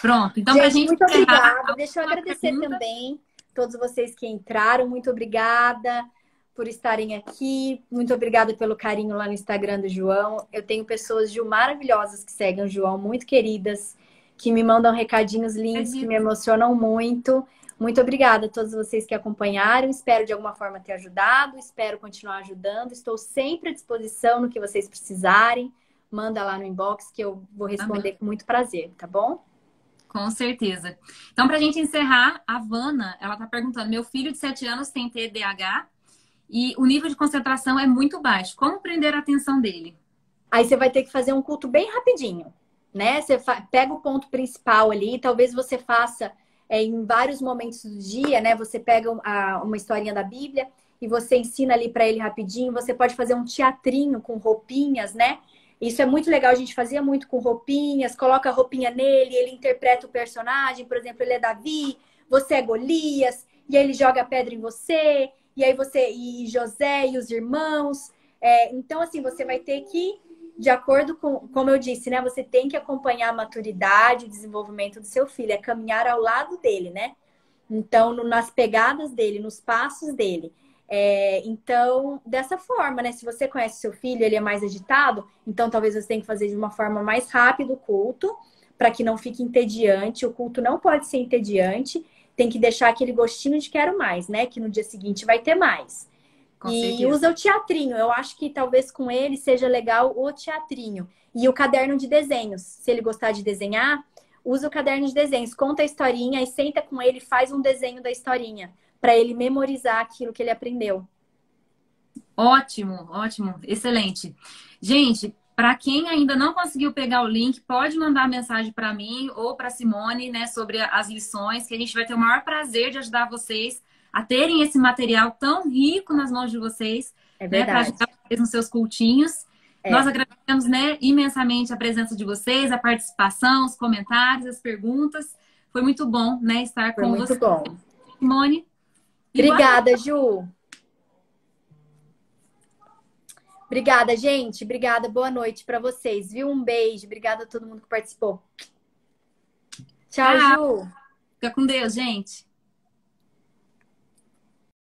Pronto. Então, pra gente muito encerrar, obrigada. Deixa eu agradecer pergunta. também todos vocês que entraram. Muito obrigada por estarem aqui. Muito obrigada pelo carinho lá no Instagram do João. Eu tenho pessoas, Ju, maravilhosas que seguem o João, muito queridas, que me mandam recadinhos lindos, que me emocionam muito. Muito obrigada a todos vocês que acompanharam. Espero de alguma forma ter ajudado. Espero continuar ajudando. Estou sempre à disposição no que vocês precisarem. Manda lá no inbox que eu vou responder com muito prazer, tá bom? Com certeza. Então, para a gente encerrar, a Vana, ela tá perguntando: meu filho de 7 anos tem TDAH e o nível de concentração é muito baixo. Como prender a atenção dele? Aí você vai ter que fazer um culto bem rapidinho, né? Você pega o ponto principal ali, talvez você faça em vários momentos do dia, né? Você pega uma historinha da Bíblia e você ensina ali para ele rapidinho. Você pode fazer um teatrinho com roupinhas, né? Isso é muito legal, a gente fazia muito com roupinhas, coloca a roupinha nele, ele interpreta o personagem, por exemplo, ele é Davi, você é Golias, e aí ele joga a pedra em você, e aí você, e José e os irmãos. Então, assim, você vai ter que, de acordo com, como eu disse, né? Você tem que acompanhar a maturidade, o desenvolvimento do seu filho, é caminhar ao lado dele, né? Então, nas pegadas dele, nos passos dele. Então, dessa forma, né? Se você conhece seu filho, ele é mais agitado, então talvez você tenha que fazer de uma forma mais rápida o culto, para que não fique entediante. O culto não pode ser entediante, tem que deixar aquele gostinho de quero mais, né? Que no dia seguinte vai ter mais. Com E certeza. usa o teatrinho. Eu acho que talvez com ele seja legal o teatrinho. E o caderno de desenhos. Se ele gostar de desenhar, usa o caderno de desenhos. Conta a historinha e senta com ele e faz um desenho da historinha. Para ele memorizar aquilo que ele aprendeu. Ótimo, ótimo, excelente. Gente, para quem ainda não conseguiu pegar o link, pode mandar mensagem para mim ou para Simone, né, sobre as lições, que a gente vai ter o maior prazer de ajudar vocês a terem esse material tão rico nas mãos de vocês, né, para ajudar vocês nos seus cultinhos. Nós agradecemos, né, imensamente a presença de vocês, a participação, os comentários, as perguntas. Foi muito bom, né, estar com você. Foi muito bom. Simone. Obrigada, Ju. Obrigada, gente. Obrigada. Boa noite para vocês, viu? Um beijo. Obrigada a todo mundo que participou. Tchau, Ju. Fica com Deus, gente.